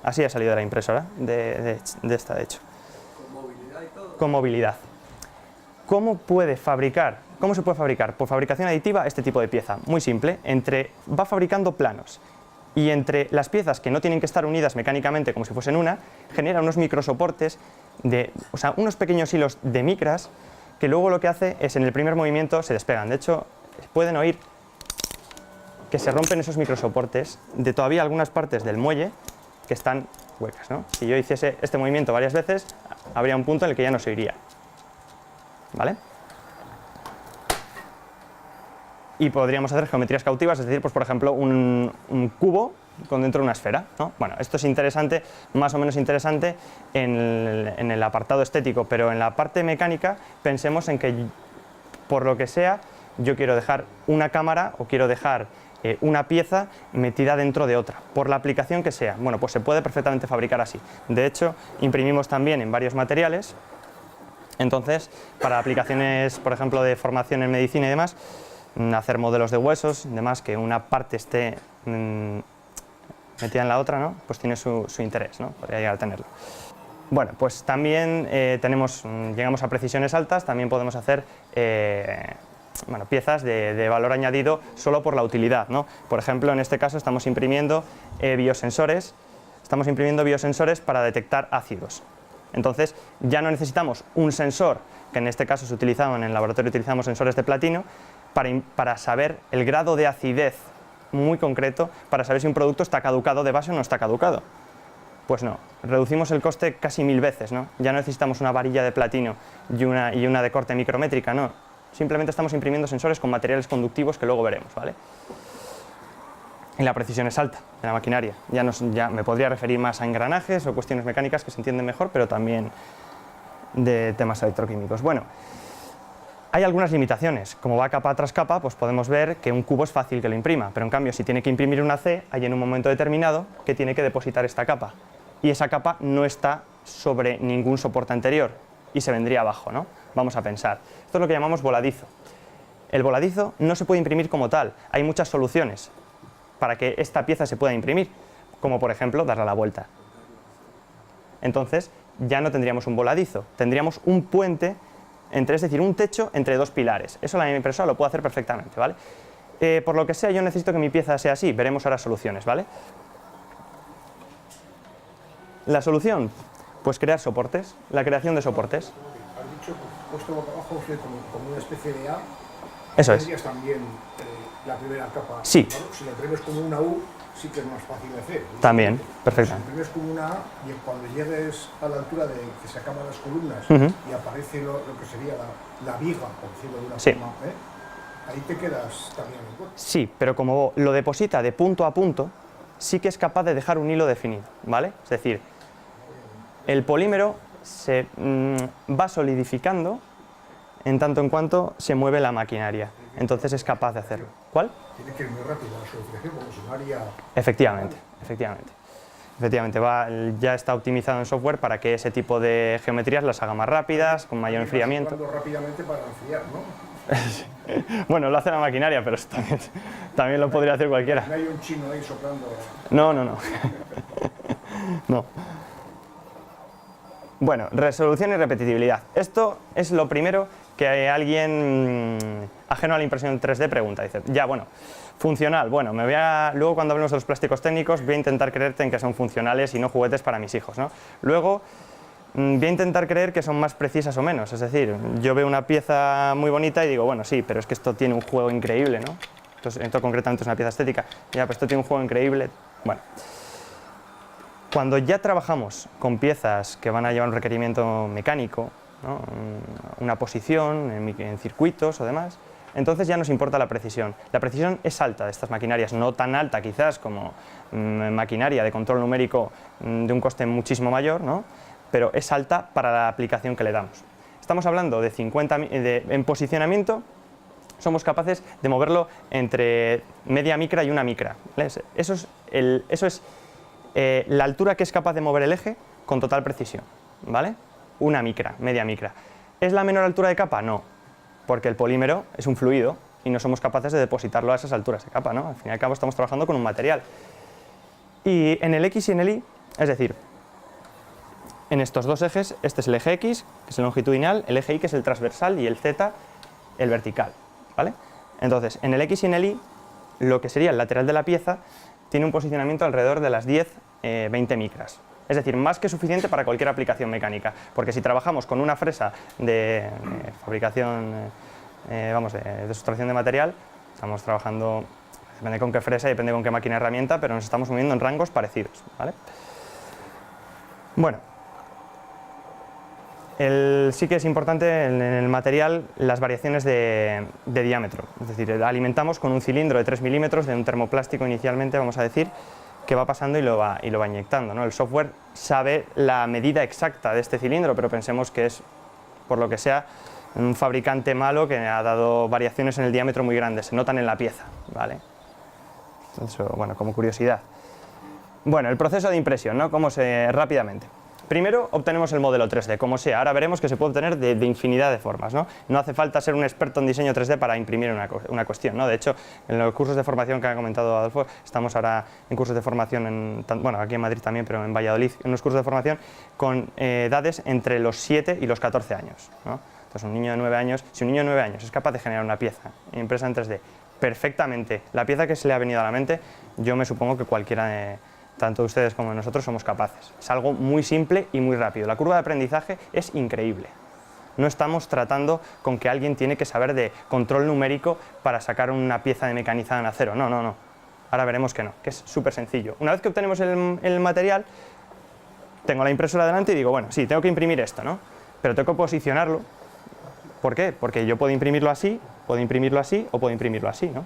Así ha salido de la impresora, de esta de hecho. ¿Con movilidad y todo? Con movilidad. ¿Cómo se puede fabricar? Por fabricación aditiva este tipo de pieza. Muy simple, va fabricando planos y entre las piezas que no tienen que estar unidas mecánicamente como si fuesen una, genera unos microsoportes, o sea, unos pequeños hilos de micras que luego lo que hace es en el primer movimiento se despegan. De hecho, pueden oír que se rompen esos microsoportes de todavía algunas partes del muelle que están huecas, ¿no? Si yo hiciese este movimiento varias veces, habría un punto en el que ya no se oiría, ¿vale? Y podríamos hacer geometrías cautivas, es decir, pues por ejemplo, un cubo con dentro de una esfera, ¿no? Bueno, esto es interesante, más o menos interesante en el apartado estético, pero en la parte mecánica pensemos en que, por lo que sea, yo quiero dejar una cámara o quiero dejar una pieza metida dentro de otra, por la aplicación que sea. Bueno, pues se puede perfectamente fabricar así. De hecho, imprimimos también en varios materiales. Entonces, para aplicaciones, por ejemplo, de formación en medicina y demás, hacer modelos de huesos, demás, que una parte esté metida en la otra, ¿no? Pues tiene su interés, ¿no? Podría llegar a tenerlo. Bueno, pues también llegamos a precisiones altas, también podemos hacer bueno, piezas de valor añadido solo por la utilidad, ¿no? Por ejemplo, en este caso estamos imprimiendo biosensores para detectar ácidos. Entonces, ya no necesitamos un sensor, que en este caso se utilizaban en el laboratorio, utilizamos sensores de platino, para saber el grado de acidez muy concreto, para saber si un producto está caducado de base o no está caducado. Pues no, reducimos el coste casi 1000 veces, ¿no? Ya no necesitamos una varilla de platino y una de corte micrométrica, no. Simplemente estamos imprimiendo sensores con materiales conductivos que luego veremos, ¿vale? Y la precisión es alta de la maquinaria. Ya me podría referir más a engranajes o cuestiones mecánicas que se entienden mejor, pero también de temas electroquímicos. Bueno, hay algunas limitaciones. Como va capa tras capa, pues podemos ver que un cubo es fácil que lo imprima, pero en cambio si tiene que imprimir una C, hay en un momento determinado que tiene que depositar esta capa. Y esa capa no está sobre ningún soporte anterior y se vendría abajo, ¿no? Vamos a pensar. Esto es lo que llamamos voladizo. El voladizo no se puede imprimir como tal. Hay muchas soluciones para que esta pieza se pueda imprimir, como por ejemplo darle la vuelta. Entonces ya no tendríamos un voladizo, tendríamos un puente, es decir, un techo entre dos pilares. Eso la impresora lo puede hacer perfectamente, ¿vale? Por lo que sea, yo necesito que mi pieza sea así, veremos ahora soluciones, ¿vale? La solución, pues crear soportes, la creación de soportes. Has dicho, puesto boca abajo, como una especie de A. Eso es. Tendrías también la primera capa. Sí. Claro, si la imprimes como una U, sí que es más fácil de hacer. También, Si perfectamente. imprimes como una A, y cuando llegues a la altura de que se acaban las columnas y aparece lo que sería la viga, por decirlo de una forma, ahí te quedas también en cuenta. Sí, pero como lo deposita de punto a punto, sí que es capaz de dejar un hilo definido, ¿vale? Es decir, el polímero se va solidificando en tanto en cuanto se mueve la maquinaria, entonces es capaz de hacerlo. ¿Cuál? Tiene que ir muy rápido la solidificación, como si no haría... Efectivamente. Ya está optimizado en software para que ese tipo de geometrías las haga más rápidas, con mayor enfriamiento. Rápidamente para enfriar, ¿no? Bueno, lo hace la maquinaria, pero también lo podría hacer cualquiera. No hay un chino ahí soplando... No. No. Bueno, resolución y repetibilidad. Esto es lo primero que alguien ajeno a la impresión 3D pregunta. Dice, ya, bueno, funcional. Bueno, luego cuando hablemos de los plásticos técnicos voy a intentar creerte en que son funcionales y no juguetes para mis hijos, ¿no? Luego voy a intentar creer que son más precisas o menos. Es decir, yo veo una pieza muy bonita y digo, bueno, sí, pero es que esto tiene un juego increíble, ¿no? Esto concretamente es una pieza estética. Ya, pues esto tiene un juego increíble. Bueno. Cuando ya trabajamos con piezas que van a llevar un requerimiento mecánico, ¿no? Una posición en circuitos o demás, entonces ya nos importa la precisión. La precisión es alta de estas maquinarias, no tan alta quizás como maquinaria de control numérico de un coste muchísimo mayor, ¿no? Pero es alta para la aplicación que le damos. Estamos hablando de en posicionamiento, somos capaces de moverlo entre media micra y una micra. Eso es la altura que es capaz de mover el eje con total precisión, ¿vale? Una micra, media micra. ¿Es la menor altura de capa? No, porque el polímero es un fluido y no somos capaces de depositarlo a esas alturas de capa, ¿no? Al fin y al cabo estamos trabajando con un material. Y en el X y en el Y, es decir, en estos dos ejes, este es el eje X, que es el longitudinal, el eje Y, que es el transversal, y el Z, el vertical, ¿vale? Entonces, en el X y en el Y, lo que sería el lateral de la pieza tiene un posicionamiento alrededor de las 10-20 micras. Es decir, más que suficiente para cualquier aplicación mecánica, porque si trabajamos con una fresa de fabricación, de sustracción de material, estamos trabajando, depende con qué fresa y depende con qué máquina herramienta, pero nos estamos moviendo en rangos parecidos, ¿vale? Bueno, sí que es importante en el material las variaciones de diámetro, es decir, alimentamos con un cilindro de 3 milímetros de un termoplástico inicialmente, vamos a decir, que va pasando y lo va inyectando, ¿no? El software sabe la medida exacta de este cilindro, pero pensemos que es, por lo que sea, un fabricante malo que ha dado variaciones en el diámetro muy grandes, se notan en la pieza, ¿vale? Eso, bueno, como curiosidad. Bueno, el proceso de impresión, ¿no? Rápidamente. Primero obtenemos el modelo 3D, como sea. Ahora veremos que se puede obtener de infinidad de formas, ¿no? No hace falta ser un experto en diseño 3D para imprimir una cuestión, ¿no? De hecho, en los cursos de formación que ha comentado Adolfo, estamos ahora en cursos de formación, bueno, aquí en Madrid también, pero en Valladolid, en unos cursos de formación con edades entre los 7 y los 14 años, ¿no? Entonces, un niño de 9 años, si un niño de 9 años es capaz de generar una pieza impresa en 3D perfectamente, la pieza que se le ha venido a la mente, yo me supongo que cualquiera tanto ustedes como nosotros somos capaces. Es algo muy simple y muy rápido. La curva de aprendizaje es increíble. No estamos tratando con que alguien tiene que saber de control numérico para sacar una pieza de mecanizada en acero. No, no, no. Ahora veremos que no, que es súper sencillo. Una vez que obtenemos el material, tengo la impresora delante y digo, bueno, sí, tengo que imprimir esto, ¿no? Pero tengo que posicionarlo. ¿Por qué? Porque yo puedo imprimirlo así o puedo imprimirlo así, ¿no?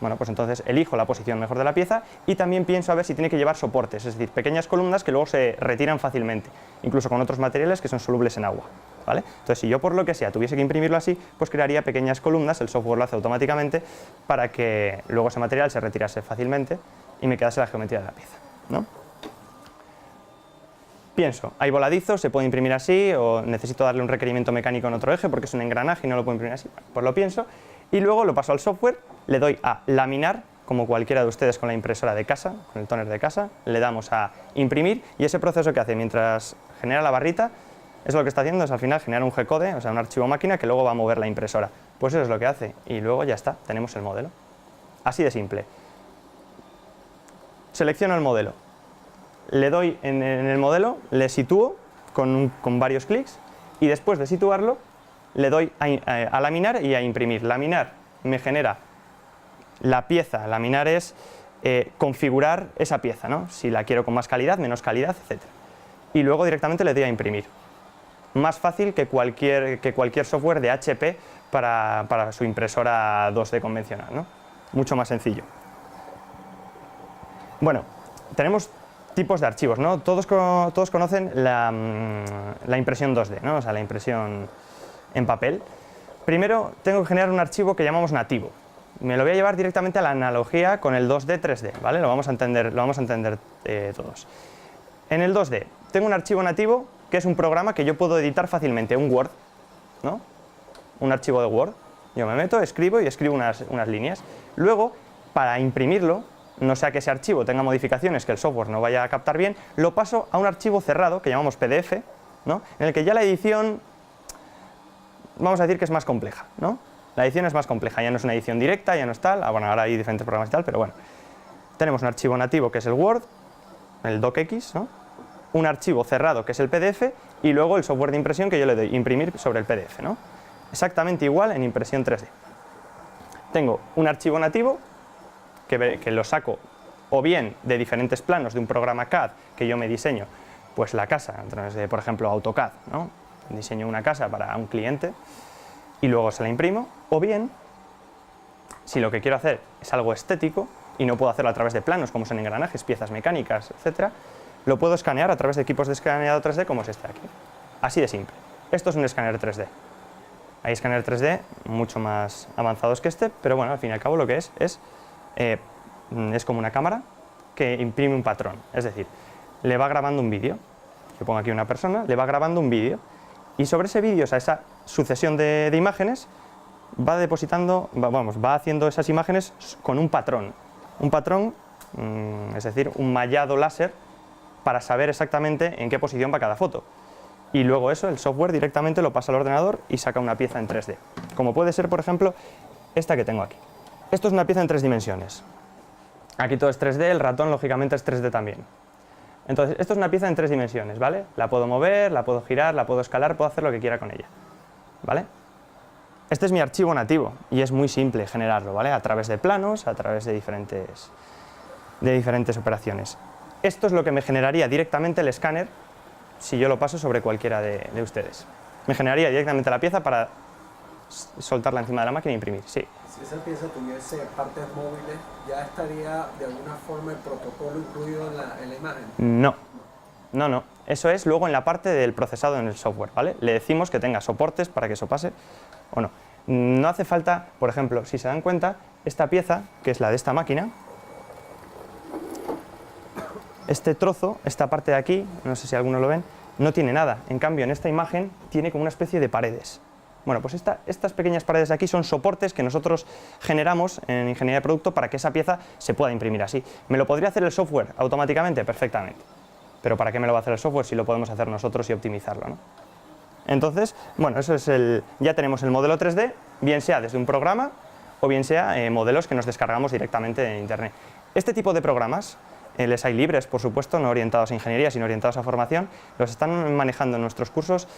Bueno, pues entonces elijo la posición mejor de la pieza y también pienso a ver si tiene que llevar soportes, es decir, pequeñas columnas que luego se retiran fácilmente, incluso con otros materiales que son solubles en agua, ¿vale? Entonces, si yo por lo que sea tuviese que imprimirlo así, pues crearía pequeñas columnas, el software lo hace automáticamente para que luego ese material se retirase fácilmente y me quedase la geometría de la pieza, ¿no? Pienso, hay voladizos, se puede imprimir así, o necesito darle un requerimiento mecánico en otro eje porque es un engranaje y no lo puedo imprimir así, pues lo pienso y luego lo paso al software, le doy a laminar, como cualquiera de ustedes con la impresora de casa, con el tóner de casa, le damos a imprimir y ese proceso que hace mientras genera la barrita, es lo que está haciendo, es al final generar un G-code, o sea, un archivo máquina que luego va a mover la impresora. Pues eso es lo que hace y luego ya está, tenemos el modelo. Así de simple. Selecciono el modelo, le doy en el modelo, le sitúo con varios clics y después de situarlo le doy a laminar y a imprimir. Laminar me genera la pieza, laminar es configurar esa pieza, ¿no? Si la quiero con más calidad, menos calidad, etc. Y luego directamente le doy a imprimir. Más fácil que cualquier software de HP para su impresora 2D convencional, ¿no? Mucho más sencillo. Bueno, tenemos tipos de archivos, ¿no? Todos conocen la impresión 2D, ¿no? O sea, la impresión en papel. Primero tengo que generar un archivo que llamamos nativo. Me lo voy a llevar directamente a la analogía con el 2D, 3D, ¿vale? Lo vamos a entender todos. En el 2D tengo un archivo nativo que es un programa que yo puedo editar fácilmente, un Word, ¿no? Un archivo de Word. Yo me meto, escribo y escribo unas líneas. Luego, para imprimirlo, no sea que ese archivo tenga modificaciones que el software no vaya a captar bien, lo paso a un archivo cerrado que llamamos PDF, ¿no? En el que ya la edición, vamos a decir que es más compleja, ¿no? La edición es más compleja, ya no es una edición directa, ya no es tal, bueno, ahora hay diferentes programas y tal, pero bueno. Tenemos un archivo nativo que es el Word, el docx, ¿no? Un archivo cerrado que es el PDF y luego el software de impresión que yo le doy imprimir sobre el PDF, ¿no? Exactamente igual en impresión 3D. Tengo un archivo nativo que lo saco o bien de diferentes planos de un programa CAD que yo me diseño, pues la casa, a través de, por ejemplo, AutoCAD, ¿no? Diseño una casa para un cliente y luego se la imprimo, o bien, si lo que quiero hacer es algo estético y no puedo hacerlo a través de planos como son engranajes, piezas mecánicas, etc., lo puedo escanear a través de equipos de escaneado 3D como es este aquí. Así de simple. Esto es un escáner 3D. Hay escáner 3D mucho más avanzados que este, pero bueno, al fin y al cabo lo que es como una cámara que imprime un patrón, es decir, le va grabando un vídeo. Yo pongo aquí una persona, le va grabando un vídeo y sobre ese vídeo, o sea, esa sucesión de imágenes, va depositando, va haciendo esas imágenes con un patrón, es decir, un mallado láser para saber exactamente en qué posición va cada foto. Y luego eso, el software directamente lo pasa al ordenador y saca una pieza en 3D, como puede ser, por ejemplo, esta que tengo aquí. Esto es una pieza en 3 dimensiones. Aquí todo es 3D, el ratón lógicamente es 3D también. Entonces, esto es una pieza en 3 dimensiones, ¿vale? La puedo mover, la puedo girar, la puedo escalar, puedo hacer lo que quiera con ella, ¿vale? Este es mi archivo nativo y es muy simple generarlo, ¿vale? A través de planos, a través de diferentes operaciones. Esto es lo que me generaría directamente el escáner si yo lo paso sobre cualquiera de ustedes. Me generaría directamente la pieza para soltarla encima de la máquina e imprimir, sí. Si esa pieza tuviese partes móviles, ¿ya estaría de alguna forma el protocolo incluido en la imagen? No, no, no. Eso es luego en la parte del procesado en el software, ¿vale? Le decimos que tenga soportes para que eso pase o no. No hace falta, por ejemplo, si se dan cuenta, esta pieza, que es la de esta máquina, este trozo, esta parte de aquí, no sé si algunos lo ven, no tiene nada. En cambio, en esta imagen tiene como una especie de paredes. Bueno, pues estas pequeñas paredes de aquí son soportes que nosotros generamos en ingeniería de producto para que esa pieza se pueda imprimir así. ¿Me lo podría hacer el software automáticamente? Perfectamente. Pero ¿para qué me lo va a hacer el software si lo podemos hacer nosotros y optimizarlo, ¿no? Entonces, bueno, eso es ya tenemos el modelo 3D, bien sea desde un programa o bien sea modelos que nos descargamos directamente de Internet. Este tipo de programas, les hay libres, por supuesto, no orientados a ingeniería, sino orientados a formación, los están manejando en nuestros cursos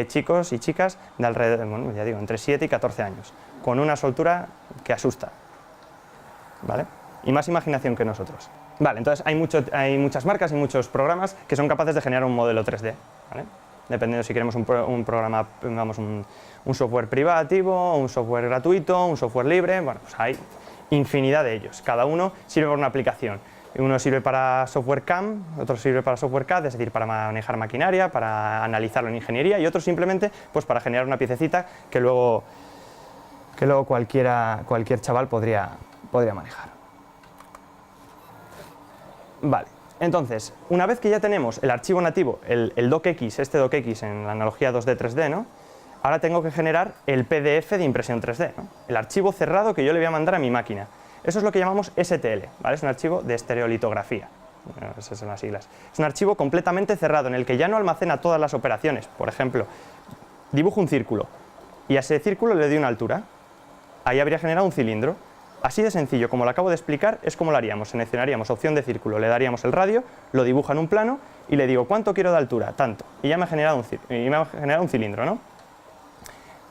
chicos y chicas de alrededor, bueno, ya digo, entre 7 y 14 años, con una soltura que asusta, ¿vale? Y más imaginación que nosotros. Vale, entonces hay muchas marcas y muchos programas que son capaces de generar un modelo 3D, ¿vale? Dependiendo si queremos un programa, vamos, un software privativo, un software gratuito, un software libre, bueno, pues hay infinidad de ellos. Cada uno sirve para una aplicación. Uno sirve para software CAM, otro sirve para software CAD, es decir, para manejar maquinaria, para analizarlo en ingeniería, y otro simplemente pues para generar una piececita que luego cualquier chaval podría manejar. Vale. Entonces, una vez que ya tenemos el archivo nativo, el docx, este docx en la analogía 2D, 3D, ¿no? Ahora tengo que generar el PDF de impresión 3D, ¿no? El archivo cerrado que yo le voy a mandar a mi máquina. Eso es lo que llamamos STL, ¿vale? Es un archivo de estereolitografía, bueno, esas son las siglas. Es un archivo completamente cerrado en el que ya no almacena todas las operaciones. Por ejemplo, dibujo un círculo y a ese círculo le doy una altura. Ahí habría generado un cilindro. Así de sencillo, como lo acabo de explicar, es como lo haríamos. Seleccionaríamos opción de círculo, le daríamos el radio, lo dibuja en un plano y le digo ¿cuánto quiero de altura? Tanto. Y ya me ha generado un cilindro, ¿no?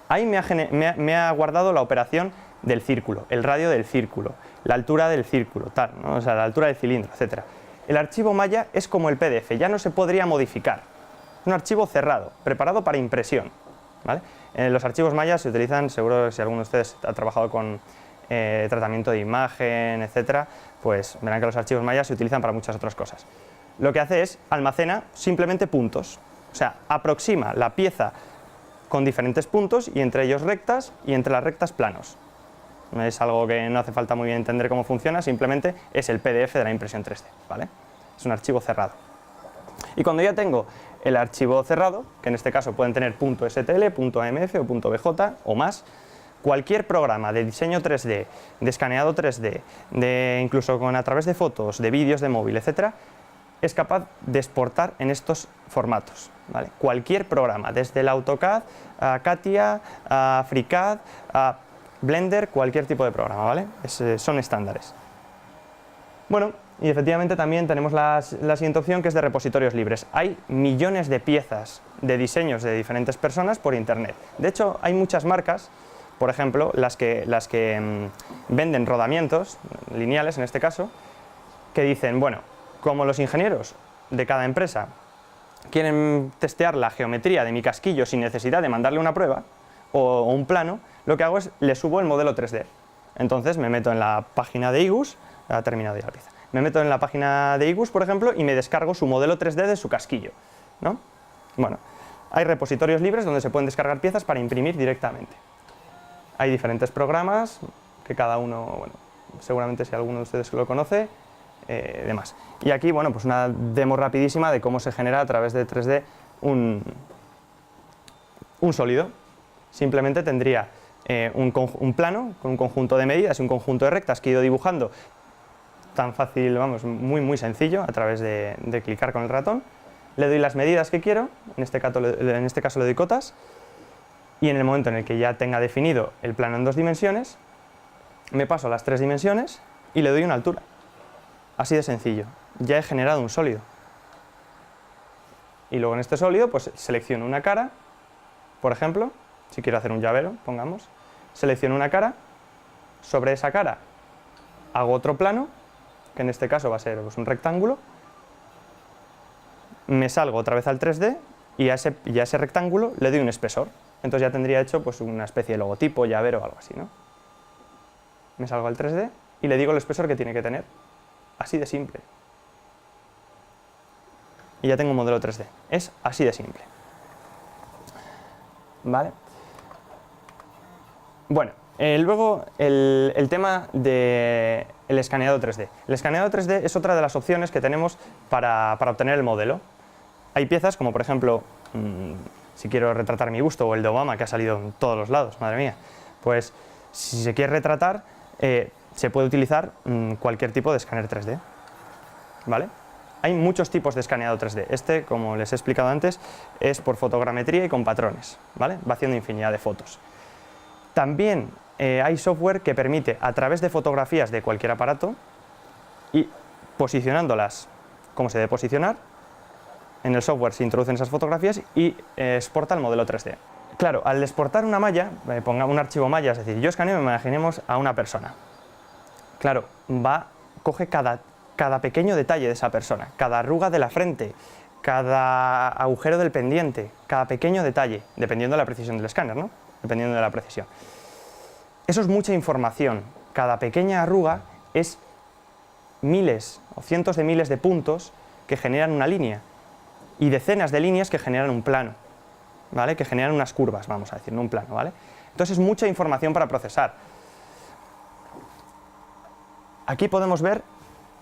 Ahí me ha guardado la operación del círculo, el radio del círculo, la altura del círculo, tal, ¿no? O sea, la altura del cilindro, etc. El archivo Maya es como el PDF, ya no se podría modificar. Es un archivo cerrado, preparado para impresión, ¿vale? Los archivos Maya se utilizan, seguro que si alguno de ustedes ha trabajado con tratamiento de imagen, etcétera, pues verán que los archivos Maya se utilizan para muchas otras cosas. Lo que hace es almacena simplemente puntos, o sea, aproxima la pieza con diferentes puntos y entre ellos rectas y entre las rectas planos. Es algo que no hace falta muy bien entender cómo funciona, simplemente es el PDF de la impresión 3D, ¿vale? Es un archivo cerrado. Y cuando ya tengo el archivo cerrado, que en este caso pueden tener .stl, .amf o .bj o más, cualquier programa de diseño 3D, de escaneado 3D, incluso a través de fotos, de vídeos de móvil, etcétera, es capaz de exportar en estos formatos, ¿vale? Cualquier programa, desde el AutoCAD, a CATIA, a FreeCAD, a Blender, cualquier tipo de programa, ¿vale? Son estándares. Bueno, y efectivamente también tenemos la siguiente opción, que es de repositorios libres. Hay millones de piezas de diseños de diferentes personas por internet. De hecho, hay muchas marcas, por ejemplo, las que venden rodamientos, lineales en este caso, que dicen, bueno, como los ingenieros de cada empresa quieren testear la geometría de mi casquillo sin necesidad de mandarle una prueba o un plano, lo que hago es le subo el modelo 3D. Entonces me meto en la página de IGUS, ha terminado ya la pieza. Me meto en la página de IGUS, por ejemplo, y me descargo su modelo 3D de su casquillo, ¿no? Bueno, hay repositorios libres donde se pueden descargar piezas para imprimir directamente. Hay diferentes programas que cada uno, bueno, seguramente si alguno de ustedes lo conoce, demás. Y aquí, bueno, pues una demo rapidísima de cómo se genera a través de 3D un sólido. Simplemente tendría un plano con un conjunto de medidas y un conjunto de rectas que he ido dibujando tan fácil, vamos, muy sencillo, a través de clicar con el ratón. Le doy las medidas que quiero, en este caso le doy cotas, y en el momento en el que ya tenga definido el plano en 2 dimensiones, me paso a las 3 dimensiones y le doy una altura. Así de sencillo, ya he generado un sólido. Y luego en este sólido pues selecciono una cara, por ejemplo, si quiero hacer un llavero, pongamos, selecciono una cara, sobre esa cara hago otro plano, que en este caso va a ser pues, un rectángulo, me salgo otra vez al 3D y a ese rectángulo le doy un espesor. entonces ya tendría hecho pues, una especie de logotipo, llavero o algo así, ¿no? Me salgo al 3D y le digo el espesor que tiene que tener. Así de simple. Y ya tengo un modelo 3D. Es así de simple. ¿Vale? Bueno, luego el tema del escaneado 3D. El escaneado 3D es otra de las opciones que tenemos para obtener el modelo. Hay piezas como por ejemplo, si quiero retratar mi busto o el de Obama que ha salido en todos los lados, madre mía, pues si se quiere retratar se puede utilizar cualquier tipo de escáner 3D. ¿Vale? Hay muchos tipos de escaneado 3D. Este, como les he explicado antes, es por fotogrametría y con patrones, ¿vale? Va haciendo infinidad de fotos. También hay software que permite, a través de fotografías de cualquier aparato, y posicionándolas como se debe posicionar, en el software se introducen esas fotografías y exporta el modelo 3D. Claro, al exportar una malla, pongamos un archivo malla, es decir, yo escaneo, imaginemos a una persona. Claro, coge cada pequeño detalle de esa persona, cada arruga de la frente, cada agujero del pendiente, cada pequeño detalle, dependiendo de la precisión del escáner, ¿no? Dependiendo de la precisión. Eso es mucha información. Cada pequeña arruga es miles o cientos de miles de puntos que generan una línea y decenas de líneas que generan un plano, ¿vale? Que generan unas curvas, vamos a decir, no un plano, ¿vale? Entonces es mucha información para procesar. Aquí podemos ver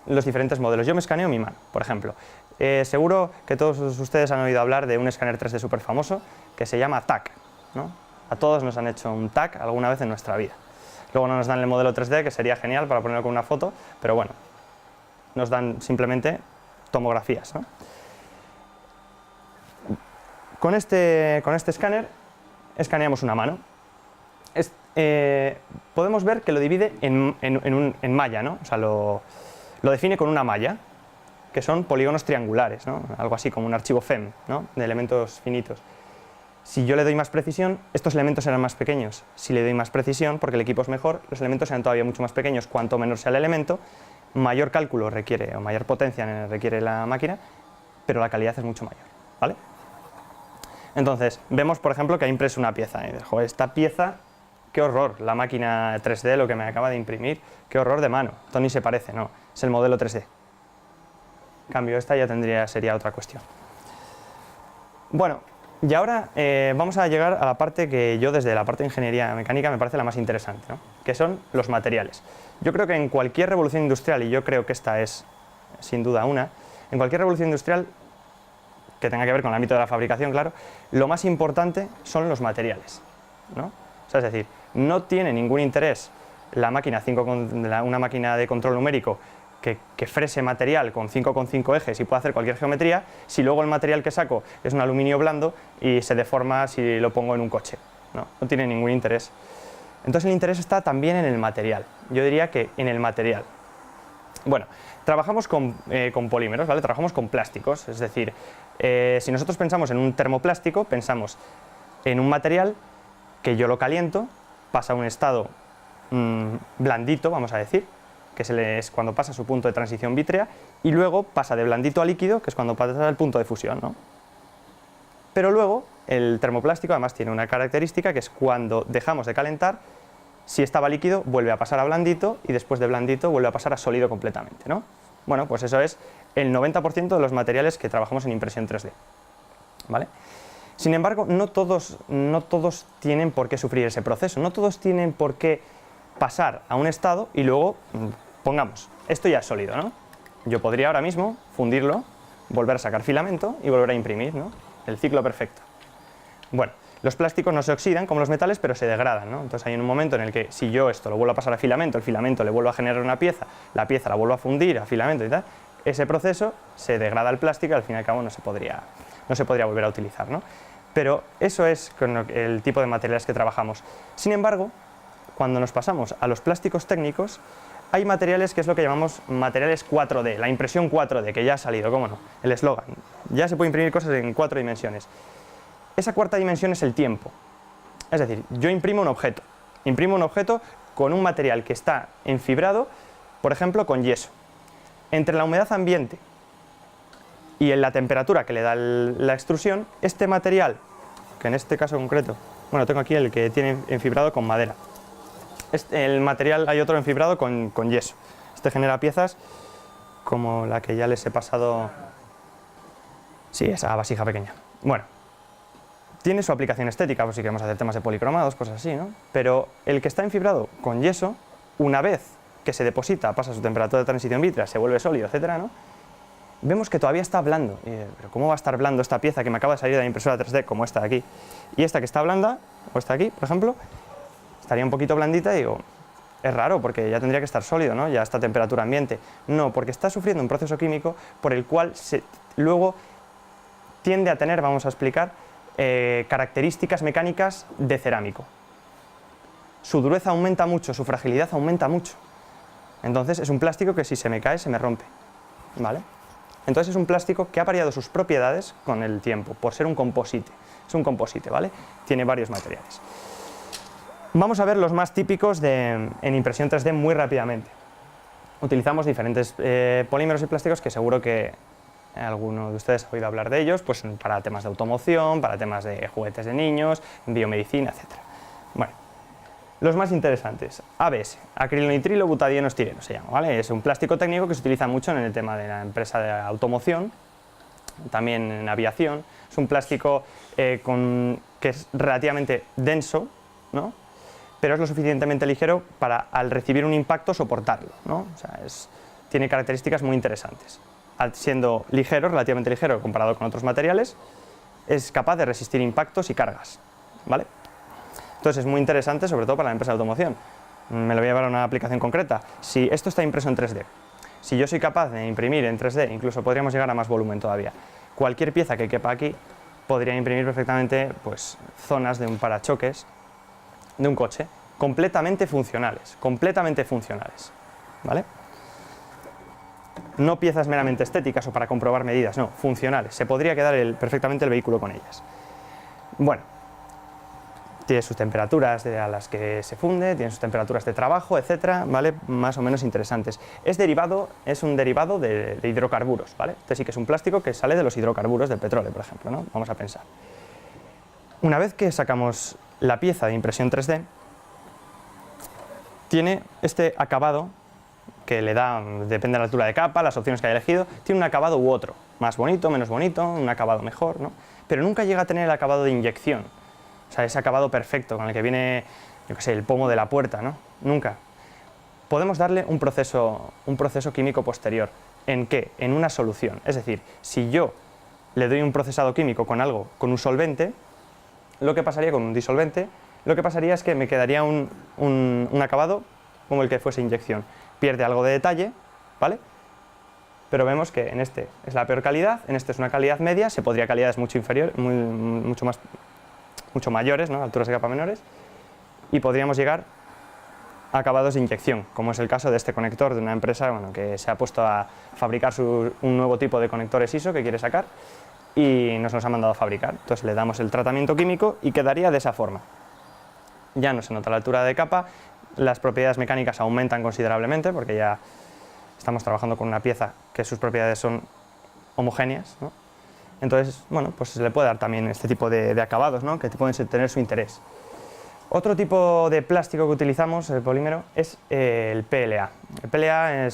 los diferentes modelos. Yo me escaneo mi mano, por ejemplo. Seguro que todos ustedes han oído hablar de un escáner 3D súper famoso que se llama TAC, ¿no? A todos nos han hecho un TAC alguna vez en nuestra vida. Luego no nos dan el modelo 3D, que sería genial para ponerlo con una foto, pero bueno, nos dan simplemente tomografías, ¿no? Con este escáner escaneamos una mano. Podemos ver que lo divide en malla, ¿no? O sea, lo define con una malla, que son polígonos triangulares, ¿no? Algo así como un archivo FEM, ¿no? De elementos finitos. Si yo le doy más precisión, estos elementos serán más pequeños. Si le doy más precisión, porque el equipo es mejor, los elementos serán todavía mucho más pequeños. Cuanto menor sea el elemento, mayor cálculo requiere, o mayor potencia requiere la máquina, pero la calidad es mucho mayor, ¿vale? Entonces, vemos, por ejemplo, que ha impreso una pieza. Joder, esta pieza, qué horror, la máquina 3D, lo que me acaba de imprimir, qué horror de mano. Esto ni se parece, no, es el modelo 3D. En cambio, esta ya sería otra cuestión. Bueno, y ahora vamos a llegar a la parte que yo, desde la parte de ingeniería mecánica, me parece la más interesante, ¿no? Que son los materiales. Yo creo que en cualquier revolución industrial, y yo creo que esta es sin duda una, en cualquier revolución industrial que tenga que ver con el ámbito de la fabricación, claro, lo más importante son los materiales, ¿no? O sea, es decir, no tiene ningún interés la máquina una máquina de control numérico que frese material con 5,5 ejes y pueda hacer cualquier geometría, si luego el material que saco es un aluminio blando y se deforma si lo pongo en un coche. No tiene ningún interés. Entonces el interés está también en el material. Yo diría que en el material. Bueno, trabajamos con polímeros, ¿vale? Trabajamos con plásticos, es decir, si nosotros pensamos en un termoplástico, pensamos en un material que yo lo caliento, pasa a un estado blandito, vamos a decir, que es cuando pasa su punto de transición vítrea, y luego pasa de blandito a líquido, que es cuando pasa el punto de fusión, ¿no? Pero luego el termoplástico además tiene una característica, que es cuando dejamos de calentar, si estaba líquido vuelve a pasar a blandito y después de blandito vuelve a pasar a sólido completamente, ¿no? Bueno, pues eso es el 90% de los materiales que trabajamos en impresión 3D, ¿vale? Sin embargo, no todos tienen por qué sufrir ese proceso, no todos tienen por qué pasar a un estado y luego, pongamos, esto ya es sólido, ¿no? Yo podría ahora mismo fundirlo, volver a sacar filamento y volver a imprimir, ¿no? El ciclo perfecto. Bueno, los plásticos no se oxidan como los metales, pero se degradan, ¿no? Entonces hay un momento en el que si yo esto lo vuelvo a pasar a filamento, el filamento le vuelvo a generar una pieza, la pieza la vuelvo a fundir a filamento y tal, ese proceso se degrada el plástico y al fin y al cabo no se podría volver a utilizar, ¿no? Pero eso es con el tipo de materiales que trabajamos. Sin embargo, cuando nos pasamos a los plásticos técnicos, hay materiales que es lo que llamamos materiales 4D, la impresión 4D, que ya ha salido, cómo no, el eslogan. Ya se puede imprimir cosas en 4 dimensiones. Esa cuarta dimensión es el tiempo. Es decir, yo imprimo un objeto con un material que está enfibrado, por ejemplo, con yeso. Entre la humedad ambiente y la temperatura que le da la extrusión, este material, que en este caso concreto Bueno, tengo aquí el que tiene enfibrado con madera. El material, hay otro enfibrado con yeso. Este genera piezas como la que ya les he pasado. Sí, esa vasija pequeña. Bueno, tiene su aplicación estética, pues si queremos hacer temas de policromados, cosas así, ¿no? Pero el que está enfibrado con yeso, una vez que se deposita, pasa su temperatura de transición vítrea, se vuelve sólido, etcétera, ¿no? Vemos que todavía está blando. ¿Pero cómo va a estar blando esta pieza que me acaba de salir de la impresora 3D, como esta de aquí? Y esta que está blanda, o esta aquí, por ejemplo, estaría un poquito blandita y digo, es raro porque ya tendría que estar sólido, ¿no? Ya está a temperatura ambiente. No, porque está sufriendo un proceso químico por el cual luego tiende a tener, vamos a explicar, características mecánicas de cerámico. Su dureza aumenta mucho, su fragilidad aumenta mucho. Entonces es un plástico que si se me cae se me rompe, ¿vale? Entonces es un plástico que ha variado sus propiedades con el tiempo, por ser un composite. Es un composite, ¿vale? Tiene varios materiales. Vamos a ver los más típicos en impresión 3D muy rápidamente. Utilizamos diferentes polímeros y plásticos que seguro que alguno de ustedes ha oído hablar de ellos, pues para temas de automoción, para temas de juguetes de niños, biomedicina, etc. Bueno, los más interesantes, ABS, acrilonitrilo butadieno estireno se llama, ¿vale? Es un plástico técnico que se utiliza mucho en el tema de la empresa de automoción, también en aviación. Es un plástico que es relativamente denso, ¿no? Pero es lo suficientemente ligero para al recibir un impacto soportarlo, ¿no? O sea, tiene características muy interesantes. Siendo ligero, relativamente ligero comparado con otros materiales, es capaz de resistir impactos y cargas, ¿vale? Entonces es muy interesante, sobre todo para la empresa de automoción. Me lo voy a llevar a una aplicación concreta. Si esto está impreso en 3D, si yo soy capaz de imprimir en 3D, incluso podríamos llegar a más volumen todavía. Cualquier pieza que quepa aquí podría imprimir perfectamente pues, zonas de un parachoques de un coche, completamente funcionales, ¿vale? No piezas meramente estéticas o para comprobar medidas, no, funcionales. Se podría quedar perfectamente el vehículo con ellas. Bueno, tiene sus temperaturas a las que se funde, tiene sus temperaturas de trabajo, etcétera, ¿vale? Más o menos interesantes. Es un derivado de hidrocarburos, ¿vale? Este sí que es un plástico que sale de los hidrocarburos del petróleo, por ejemplo, ¿no? Vamos a pensar. Una vez que sacamos la pieza de impresión 3D, tiene este acabado que le da, depende de la altura de capa, las opciones que haya elegido, tiene un acabado u otro, más bonito, menos bonito, un acabado mejor, ¿no? Pero nunca llega a tener el acabado de inyección, o sea, ese acabado perfecto con el que viene, yo qué sé, el pomo de la puerta, ¿no? Nunca. Podemos darle un proceso químico posterior. ¿En qué? En una solución. Es decir, si yo le doy un procesado químico con algo, con un solvente, lo que pasaría con un disolvente, lo que pasaría es que me quedaría un acabado como el que fuese inyección. Pierde algo de detalle, ¿vale? Pero vemos que en este es la peor calidad, en este es una calidad media, se podría calidades mucho mayores, ¿no? Alturas de capa menores, y podríamos llegar a acabados de inyección, como es el caso de este conector de una empresa, bueno, que se ha puesto a fabricar un nuevo tipo de conectores ISO que quiere sacar y nos los ha mandado a fabricar. Entonces le damos el tratamiento químico y quedaría de esa forma. Ya no se nota la altura de capa, las propiedades mecánicas aumentan considerablemente porque ya estamos trabajando con una pieza que sus propiedades son homogéneas, ¿no? Entonces, bueno, pues se le puede dar también este tipo de acabados, ¿no? Que pueden tener su interés. Otro tipo de plástico que utilizamos, el polímero, es el PLA. El PLA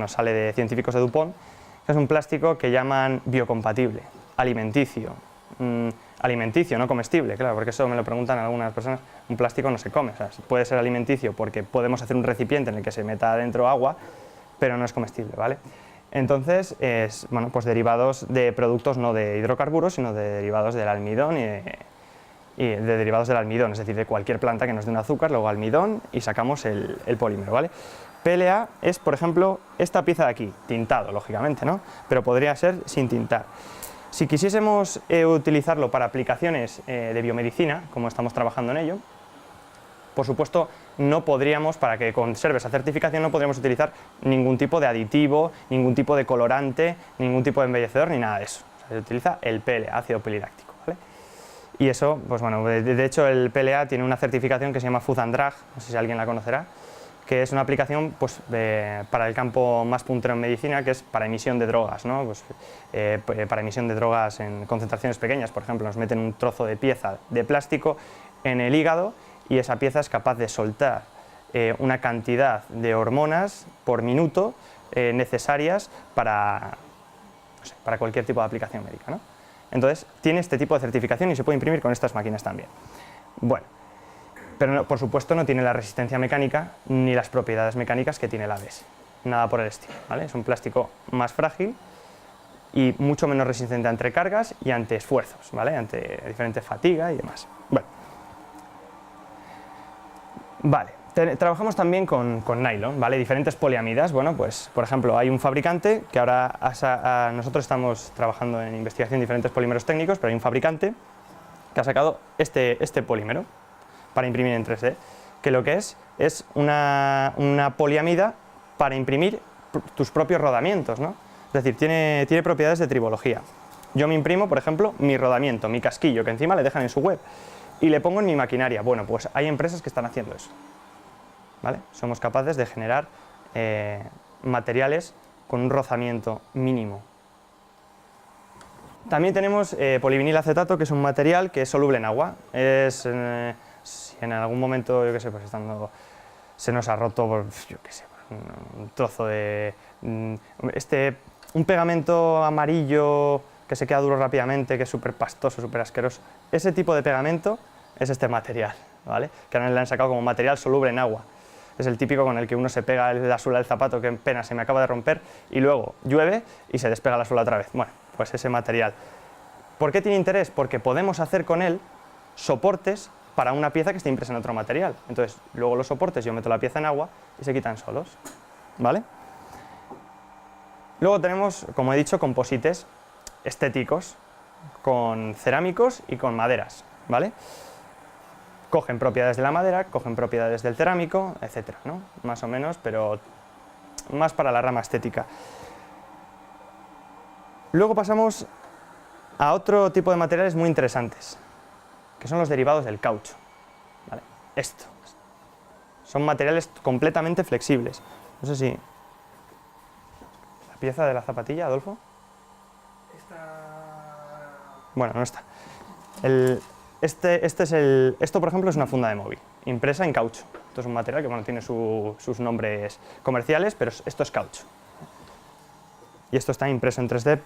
sale de científicos de DuPont, que es un plástico que llaman biocompatible, alimenticio. Alimenticio, no comestible, claro, porque eso me lo preguntan algunas personas. Un plástico no se come, o sea, puede ser alimenticio porque podemos hacer un recipiente en el que se meta dentro agua, pero no es comestible, ¿vale? Entonces, pues derivados de productos no de hidrocarburos, sino de derivados del almidón y de derivados del almidón, es decir, de cualquier planta que nos dé un azúcar, luego almidón y sacamos el polímero, ¿vale? PLA es, por ejemplo, esta pieza de aquí, tintado, lógicamente, ¿no? Pero podría ser sin tintar. Si quisiésemos utilizarlo para aplicaciones de biomedicina, como estamos trabajando en ello, por supuesto, no podríamos, para que conserve esa certificación, no podríamos utilizar ningún tipo de aditivo, ningún tipo de colorante, ningún tipo de embellecedor, ni nada de eso. O sea, se utiliza el PLA, ácido poliláctico, ¿vale? Y eso, pues bueno, de hecho el PLA tiene una certificación que se llama Food and Drug, no sé si alguien la conocerá, que es una aplicación pues, para el campo más puntero en medicina, que es para emisión de drogas, ¿no? Pues, para emisión de drogas en concentraciones pequeñas, por ejemplo, nos meten un trozo de pieza de plástico en el hígado y esa pieza es capaz de soltar una cantidad de hormonas por minuto necesarias para, no sé, para cualquier tipo de aplicación médica, ¿no? Entonces, tiene este tipo de certificación y se puede imprimir con estas máquinas también. Bueno, pero no, por supuesto no tiene la resistencia mecánica ni las propiedades mecánicas que tiene el ABS. Nada por el estilo, ¿vale? Es un plástico más frágil y mucho menos resistente ante cargas y ante esfuerzos, ¿vale? Ante diferente fatiga y demás. Bueno. Vale. Trabajamos también con nylon, ¿vale? Diferentes poliamidas. Bueno, pues por ejemplo hay un fabricante que ahora nosotros estamos trabajando en investigación de diferentes polímeros técnicos, pero hay un fabricante que ha sacado este polímero para imprimir en 3D, que lo que es una poliamida para imprimir tus propios rodamientos, ¿no? Es decir, tiene propiedades de tribología. Yo me imprimo, por ejemplo, mi rodamiento, mi casquillo, que encima le dejan en su web, y le pongo en mi maquinaria. Bueno, pues hay empresas que están haciendo eso, ¿vale? Somos capaces de generar materiales con un rozamiento mínimo. También tenemos polivinilacetato, que es un material que es soluble en agua. Si en algún momento, yo qué sé, pues se nos ha roto, yo qué sé, un trozo de... un pegamento amarillo que se queda duro rápidamente, que es súper pastoso, súper asqueroso. Ese tipo de pegamento es este material, ¿vale? Que ahora le han sacado como material soluble en agua. Es el típico con el que uno se pega la suela del zapato, que en pena se me acaba de romper, y luego llueve y se despega la suela otra vez. Bueno, pues ese material. ¿Por qué tiene interés? Porque podemos hacer con él soportes para una pieza que esté impresa en otro material. Entonces, luego los soportes yo meto la pieza en agua y se quitan solos, ¿vale? Luego tenemos, como he dicho, composites estéticos, con cerámicos y con maderas, ¿vale? Cogen propiedades de la madera, cogen propiedades del cerámico, etcétera, ¿no? Más o menos, pero más para la rama estética. Luego pasamos a otro tipo de materiales muy interesantes, que son los derivados del caucho, ¿vale? Esto. Son materiales completamente flexibles. No sé si... ¿La pieza de la zapatilla, Adolfo? Bueno, no está. Esto, por ejemplo, es una funda de móvil, impresa en caucho. Esto es un material que, bueno, tiene sus nombres comerciales, pero esto es caucho. Y esto está impreso en 3D.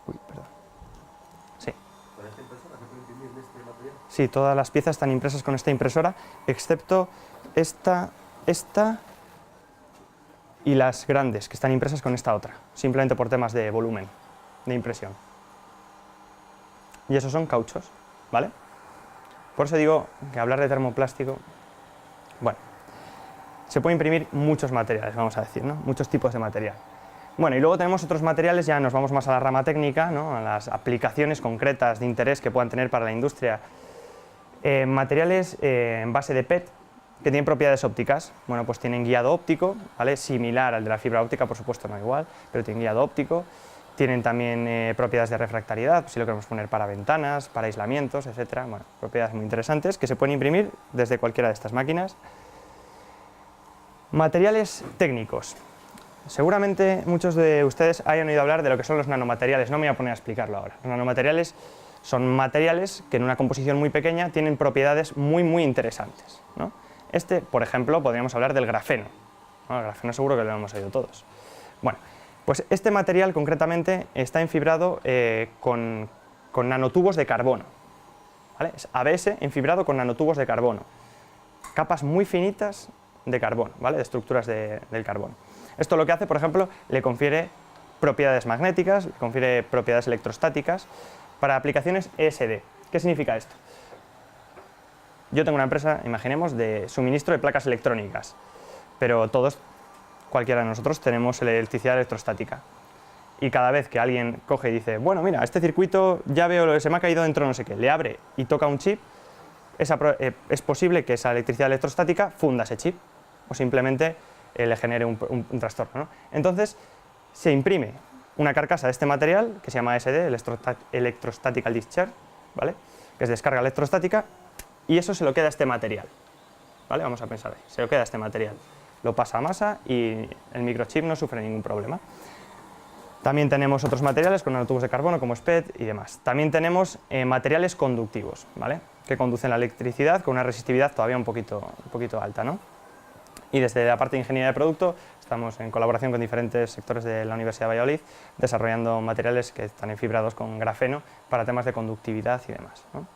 Uy, perdón. Sí. ¿Con esta impresora se puede imprimir de este material? Sí, todas las piezas están impresas con esta impresora, excepto esta y las grandes, que están impresas con esta otra, simplemente por temas de volumen, de impresión. Y esos son cauchos, ¿vale? Por eso digo que hablar de termoplástico, bueno, se puede imprimir muchos materiales, vamos a decir, ¿no? Muchos tipos de material. Bueno, y luego tenemos otros materiales, ya nos vamos más a la rama técnica, ¿no? A las aplicaciones concretas de interés que puedan tener para la industria. Materiales en base de PET, que tienen propiedades ópticas. Bueno, pues tienen guiado óptico, ¿vale? Similar al de la fibra óptica, por supuesto no igual, pero tienen guiado óptico. Tienen también propiedades de refractariedad, si lo queremos poner para ventanas, para aislamientos, etcétera. Bueno, propiedades muy interesantes que se pueden imprimir desde cualquiera de estas máquinas. Materiales técnicos. Seguramente muchos de ustedes hayan oído hablar de lo que son los nanomateriales, no me voy a poner a explicarlo ahora. Los nanomateriales son materiales que en una composición muy pequeña tienen propiedades muy interesantes, ¿no? Por ejemplo, podríamos hablar del grafeno. Bueno, el grafeno seguro que lo hemos oído todos. Bueno, pues este material concretamente está enfibrado con nanotubos de carbono, ¿vale? Es ABS enfibrado con nanotubos de carbono. Capas muy finitas de carbono, ¿vale? De estructuras del carbono. Esto lo que hace, por ejemplo, le confiere propiedades magnéticas, le confiere propiedades electrostáticas para aplicaciones ESD. ¿Qué significa esto? Yo tengo una empresa, imaginemos, de suministro de placas electrónicas, pero cualquiera de nosotros tenemos electricidad electrostática. Y cada vez que alguien coge y dice, bueno, mira, este circuito ya veo, se me ha caído dentro no sé qué, le abre y toca un chip, es posible que esa electricidad electrostática funda ese chip o simplemente le genere un trastorno, ¿no? Entonces se imprime una carcasa de este material que se llama SD, Electrostatical Discharge, ¿vale? Que es descarga electrostática, y eso se lo queda a este material, ¿vale? Vamos a pensar ahí, se lo queda a este material, lo pasa a masa y el microchip no sufre ningún problema. También tenemos otros materiales con nanotubos de carbono como SPET y demás. También tenemos materiales conductivos, ¿vale?, que conducen la electricidad con una resistividad todavía un poquito alta, ¿no? Y desde la parte de ingeniería de producto estamos en colaboración con diferentes sectores de la Universidad de Valladolid desarrollando materiales que están enfibrados con grafeno para temas de conductividad y demás, ¿no?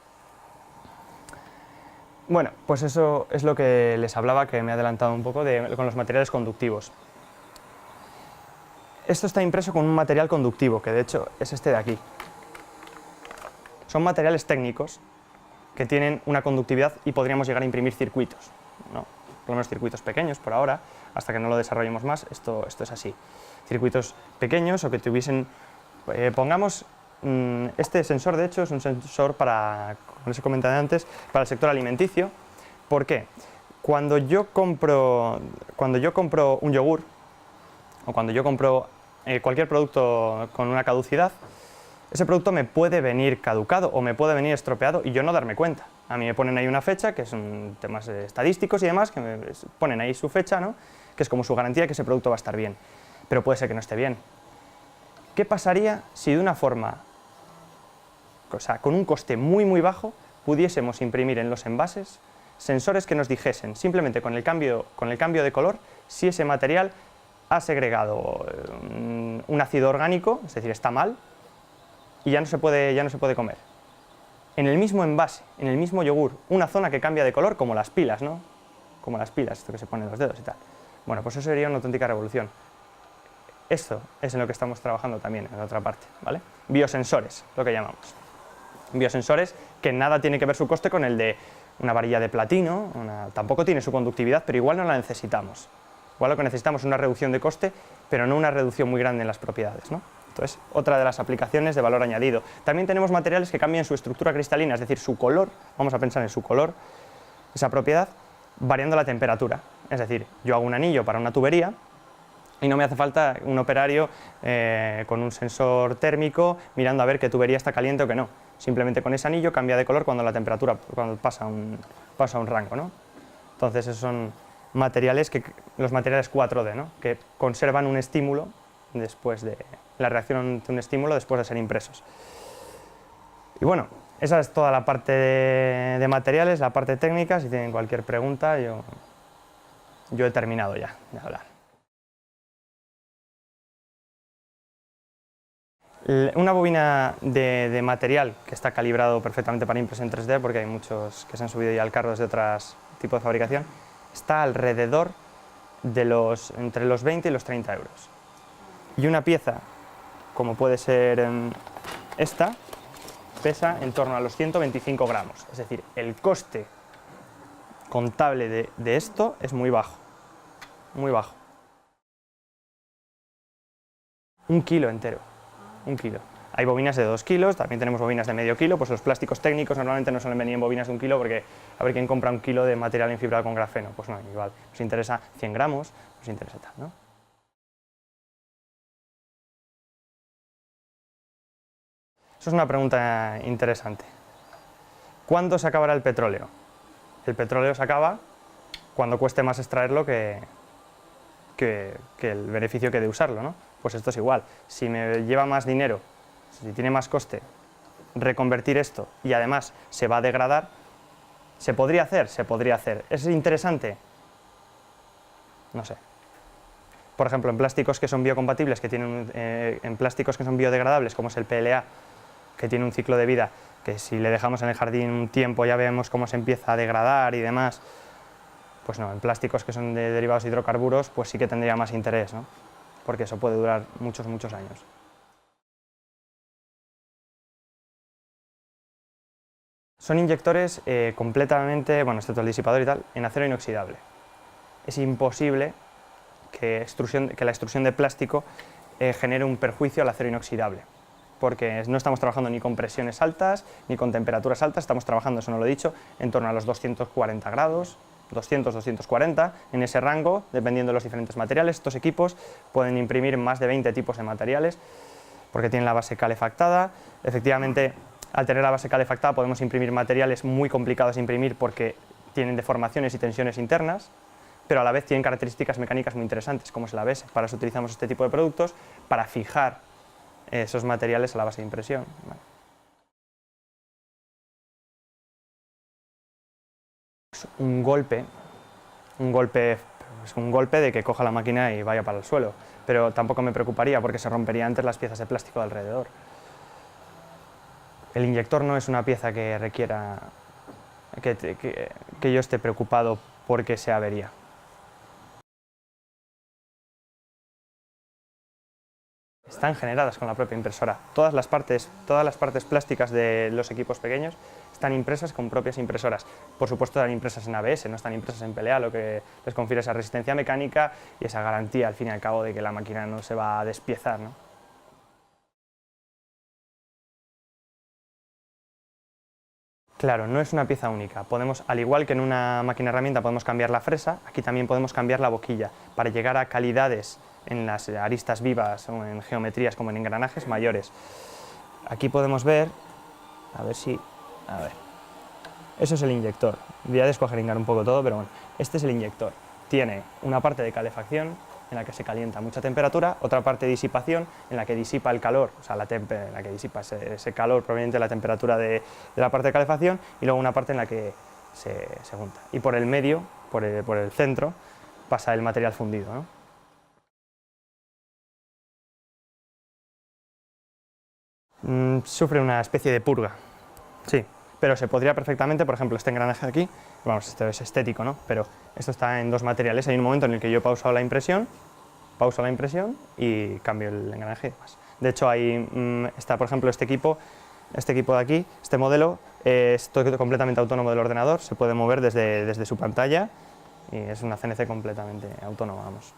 Bueno, pues eso es lo que les hablaba, que me he adelantado un poco con los materiales conductivos. Esto está impreso con un material conductivo, que de hecho es este de aquí. Son materiales técnicos que tienen una conductividad y podríamos llegar a imprimir circuitos, ¿no? Por lo menos circuitos pequeños por ahora, hasta que no lo desarrollemos más, esto es así. Circuitos pequeños o que tuviesen, pongamos, este sensor de hecho es un sensor para, como les he comentado antes, para el sector alimenticio. ¿Por qué? Cuando yo compro un yogur, o cuando yo compro cualquier producto con una caducidad, ese producto me puede venir caducado o me puede venir estropeado y yo no darme cuenta. A mí me ponen ahí una fecha, que son temas estadísticos y demás, que me ponen ahí su fecha, ¿no?, que es como su garantía de que ese producto va a estar bien, pero puede ser que no esté bien. ¿Qué pasaría si de una forma, o sea, con un coste muy bajo, pudiésemos imprimir en los envases sensores que nos dijesen, simplemente con el cambio de color, si ese material ha segregado un ácido orgánico, es decir, está mal, y ya no se puede comer? En el mismo envase, en el mismo yogur, una zona que cambia de color, como las pilas, ¿no? Como las pilas, esto que se pone en los dedos y tal. Bueno, pues eso sería una auténtica revolución. Esto es en lo que estamos trabajando también, en otra parte, ¿vale? Biosensores, lo que llamamos. Biosensores que nada tiene que ver su coste con el de una varilla de platino, tampoco tiene su conductividad, pero igual no la necesitamos. Igual lo que necesitamos es una reducción de coste, pero no una reducción muy grande en las propiedades, ¿no? Entonces, otra de las aplicaciones de valor añadido. También tenemos materiales que cambian su estructura cristalina, es decir, su color, vamos a pensar en su color, esa propiedad, variando la temperatura. Es decir, yo hago un anillo para una tubería y no me hace falta un operario con un sensor térmico mirando a ver qué tubería está caliente o que no. Simplemente con ese anillo cambia de color cuando la temperatura pasa un rango, ¿no? Entonces, esos son materiales, los materiales 4D, ¿no?, que conservan un estímulo después de la reacción ante un estímulo después de ser impresos. Y bueno, esa es toda la parte de materiales, la parte técnica. Si tienen cualquier pregunta, yo he terminado ya de hablar. Una bobina de material que está calibrado perfectamente para impresión 3D, porque hay muchos que se han subido ya al carro desde otros tipos de fabricación, está alrededor de entre los 20 y los 30 euros. Y una pieza, como puede ser esta, pesa en torno a los 125 gramos. Es decir, el coste contable de esto es muy bajo, muy bajo. 1 kilo entero, 1 kilo. Hay bobinas de 2 kilos, también tenemos bobinas de medio kilo, pues los plásticos técnicos normalmente no suelen venir en bobinas de 1 kilo porque a ver quién compra 1 kilo de material enfibrado con grafeno, pues no, igual, nos interesa 100 gramos, nos interesa tal, ¿no? Eso es una pregunta interesante. ¿Cuándo se acabará el petróleo? El petróleo se acaba cuando cueste más extraerlo que el beneficio que de usarlo, ¿no? Pues esto es igual. Si me lleva más dinero, si tiene más coste reconvertir esto y además se va a degradar, ¿se podría hacer? Se podría hacer. ¿Es interesante? No sé. Por ejemplo, en plásticos que son biocompatibles, en plásticos que son biodegradables, como es el PLA, que tiene un ciclo de vida, que si le dejamos en el jardín un tiempo ya vemos cómo se empieza a degradar y demás, pues no, en plásticos que son de derivados de hidrocarburos, pues sí que tendría más interés, ¿no? Porque eso puede durar muchos años. Son inyectores completamente, bueno, excepto el disipador y tal, en acero inoxidable. Es imposible que la extrusión de plástico genere un perjuicio al acero inoxidable, porque no estamos trabajando ni con presiones altas, ni con temperaturas altas, estamos trabajando, eso no lo he dicho, en torno a los 240 grados, 200, 240, en ese rango, dependiendo de los diferentes materiales. Estos equipos pueden imprimir más de 20 tipos de materiales, porque tienen la base calefactada. Efectivamente, al tener la base calefactada podemos imprimir materiales muy complicados de imprimir porque tienen deformaciones y tensiones internas, pero a la vez tienen características mecánicas muy interesantes, como es el ABS. Para eso utilizamos este tipo de productos, para fijar esos materiales a la base de impresión. ¿Vale? Un golpe de que coja la máquina y vaya para el suelo, pero tampoco me preocuparía porque se romperían antes las piezas de plástico de alrededor. El inyector no es una pieza que requiera que yo esté preocupado porque se avería. Están generadas con la propia impresora. Todas las partes plásticas de los equipos pequeños están impresas con propias impresoras. Por supuesto están impresas en ABS, no están impresas en PLA, lo que les confiere esa resistencia mecánica y esa garantía al fin y al cabo de que la máquina no se va a despiezar, ¿no? Claro, no es una pieza única. Podemos, al igual que en una máquina herramienta podemos cambiar la fresa, aquí también podemos cambiar la boquilla para llegar a calidades en las aristas vivas o en geometrías como en engranajes mayores. Aquí podemos ver, a ver, eso es el inyector. Voy a descuajeringar un poco todo, pero bueno, este es el inyector. Tiene una parte de calefacción en la que se calienta a mucha temperatura, otra parte de disipación en la que disipa el calor, o sea, en la que disipa ese calor proveniente de la temperatura de la parte de calefacción, y luego una parte en la que se junta. Y por el medio, por el centro, pasa el material fundido, ¿no? Sufre una especie de purga, sí, pero se podría perfectamente, por ejemplo, este engranaje de aquí, vamos, esto es estético, ¿no? Pero esto está en dos materiales, hay un momento en el que yo pauso la impresión y cambio el engranaje y demás. De hecho, ahí está, por ejemplo, este equipo de aquí, este modelo, es completamente autónomo del ordenador, se puede mover desde su pantalla y es una CNC completamente autónoma, vamos.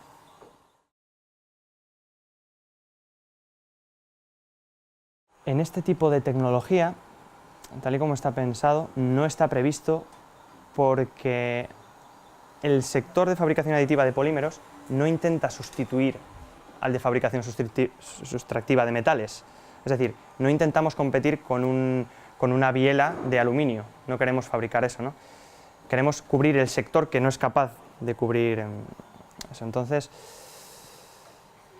En este tipo de tecnología, tal y como está pensado, no está previsto porque el sector de fabricación aditiva de polímeros no intenta sustituir al de fabricación sustractiva de metales. Es decir, no intentamos competir con una biela de aluminio, no queremos fabricar eso, ¿no? Queremos cubrir el sector que no es capaz de cubrir eso. Entonces,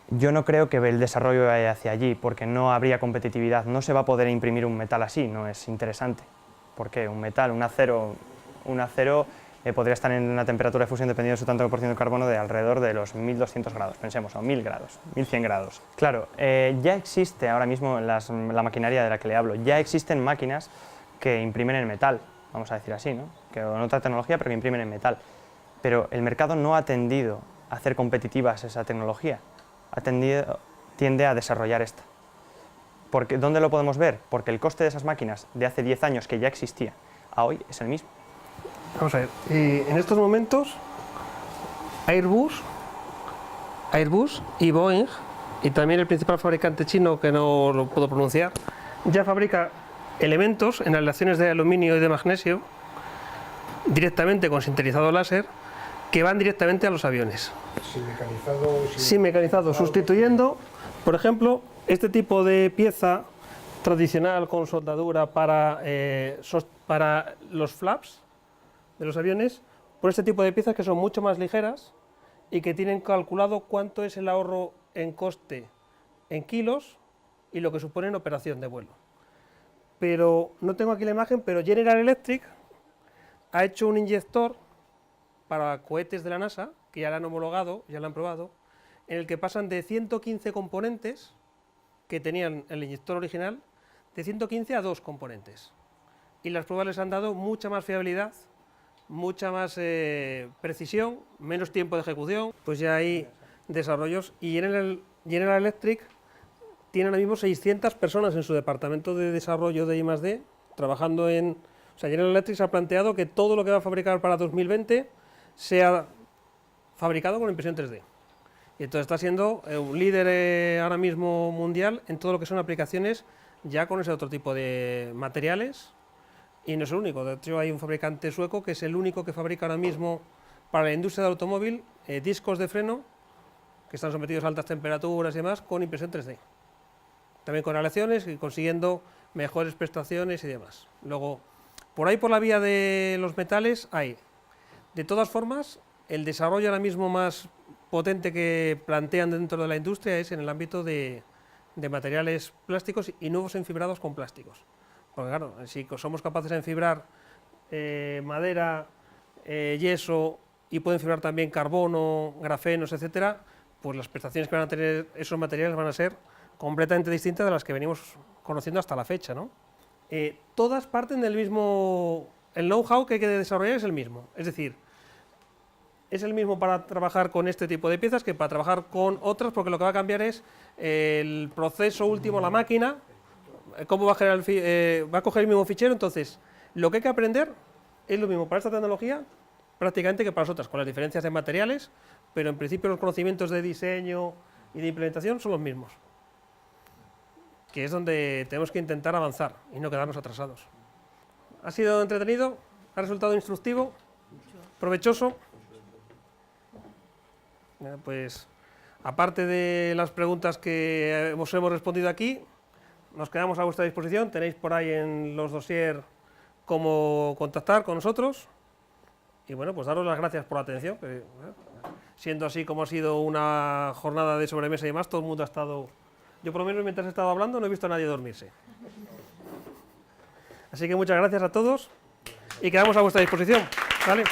yo no creo que el desarrollo vaya hacia allí, porque no habría competitividad, no se va a poder imprimir un metal así, no es interesante. ¿Por qué? Un metal, un acero podría estar en una temperatura de fusión dependiendo de su tanto por ciento de carbono de alrededor de los 1200 grados, pensemos, o 1000 grados, 1100 grados. Claro, ya existe ahora mismo la maquinaria de la que le hablo, ya existen máquinas que imprimen en metal, vamos a decir así, ¿no? Que en otra tecnología, pero que imprimen en metal. Pero el mercado no ha tendido a hacer competitivas esa tecnología, tiende a desarrollar esta. ¿Dónde lo podemos ver? Porque el coste de esas máquinas de hace 10 años que ya existía a hoy es el mismo. Vamos a ver, en estos momentos Airbus y Boeing, y también el principal fabricante chino, que no lo puedo pronunciar, ya fabrica elementos en aleaciones de aluminio y de magnesio directamente con sintetizado láser que van directamente a los aviones. Sin mecanizado, sustituyendo, por ejemplo, este tipo de pieza tradicional con soldadura para los flaps de los aviones, por este tipo de piezas que son mucho más ligeras y que tienen calculado cuánto es el ahorro en coste en kilos y lo que supone en operación de vuelo. Pero no tengo aquí la imagen, pero General Electric ha hecho un inyector para cohetes de la NASA, que ya lo han homologado, ya lo han probado, en el que pasan de 115 componentes que tenían el inyector original, de 115 a 2 componentes. Y las pruebas les han dado mucha más fiabilidad, mucha más precisión, menos tiempo de ejecución, pues ya hay desarrollos. Y en el General Electric tienen ahora mismo 600 personas en su departamento de desarrollo de I+D, trabajando en... O sea, General Electric se ha planteado que todo lo que va a fabricar para 2020 sea fabricado con impresión 3D. Y entonces está siendo un líder ahora mismo mundial en todo lo que son aplicaciones ya con ese otro tipo de materiales. Y no es el único, de hecho hay un fabricante sueco que es el único que fabrica ahora mismo para la industria del automóvil discos de freno que están sometidos a altas temperaturas y demás con impresión 3D. También con aleaciones y consiguiendo mejores prestaciones y demás. Luego, por ahí por la vía de los metales hay. De todas formas, el desarrollo ahora mismo más potente que plantean dentro de la industria es en el ámbito de de materiales plásticos y nuevos enfibrados con plásticos. Porque claro, si somos capaces de enfibrar madera, yeso y pueden fibrar también carbono, grafenos, etcétera, pues las prestaciones que van a tener esos materiales van a ser completamente distintas de las que venimos conociendo hasta la fecha, ¿no? Todas parten del mismo, el know-how que hay que desarrollar es el mismo, es decir, es el mismo para trabajar con este tipo de piezas que para trabajar con otras, porque lo que va a cambiar es el proceso último, la máquina, cómo va a generar va a coger el mismo fichero. Entonces, lo que hay que aprender es lo mismo para esta tecnología prácticamente que para las otras, con las diferencias de materiales, pero en principio los conocimientos de diseño y de implementación son los mismos, que es donde tenemos que intentar avanzar y no quedarnos atrasados. ¿Ha sido entretenido? ¿Ha resultado instructivo? ¿Provechoso? Pues, aparte de las preguntas que hemos respondido aquí, nos quedamos a vuestra disposición. Tenéis por ahí en los dossiers cómo contactar con nosotros. Y bueno, pues daros las gracias por la atención. Que, siendo así como ha sido una jornada de sobremesa y demás, todo el mundo ha estado... Yo por lo menos mientras he estado hablando no he visto a nadie dormirse. Así que muchas gracias a todos y quedamos a vuestra disposición. ¿Vale?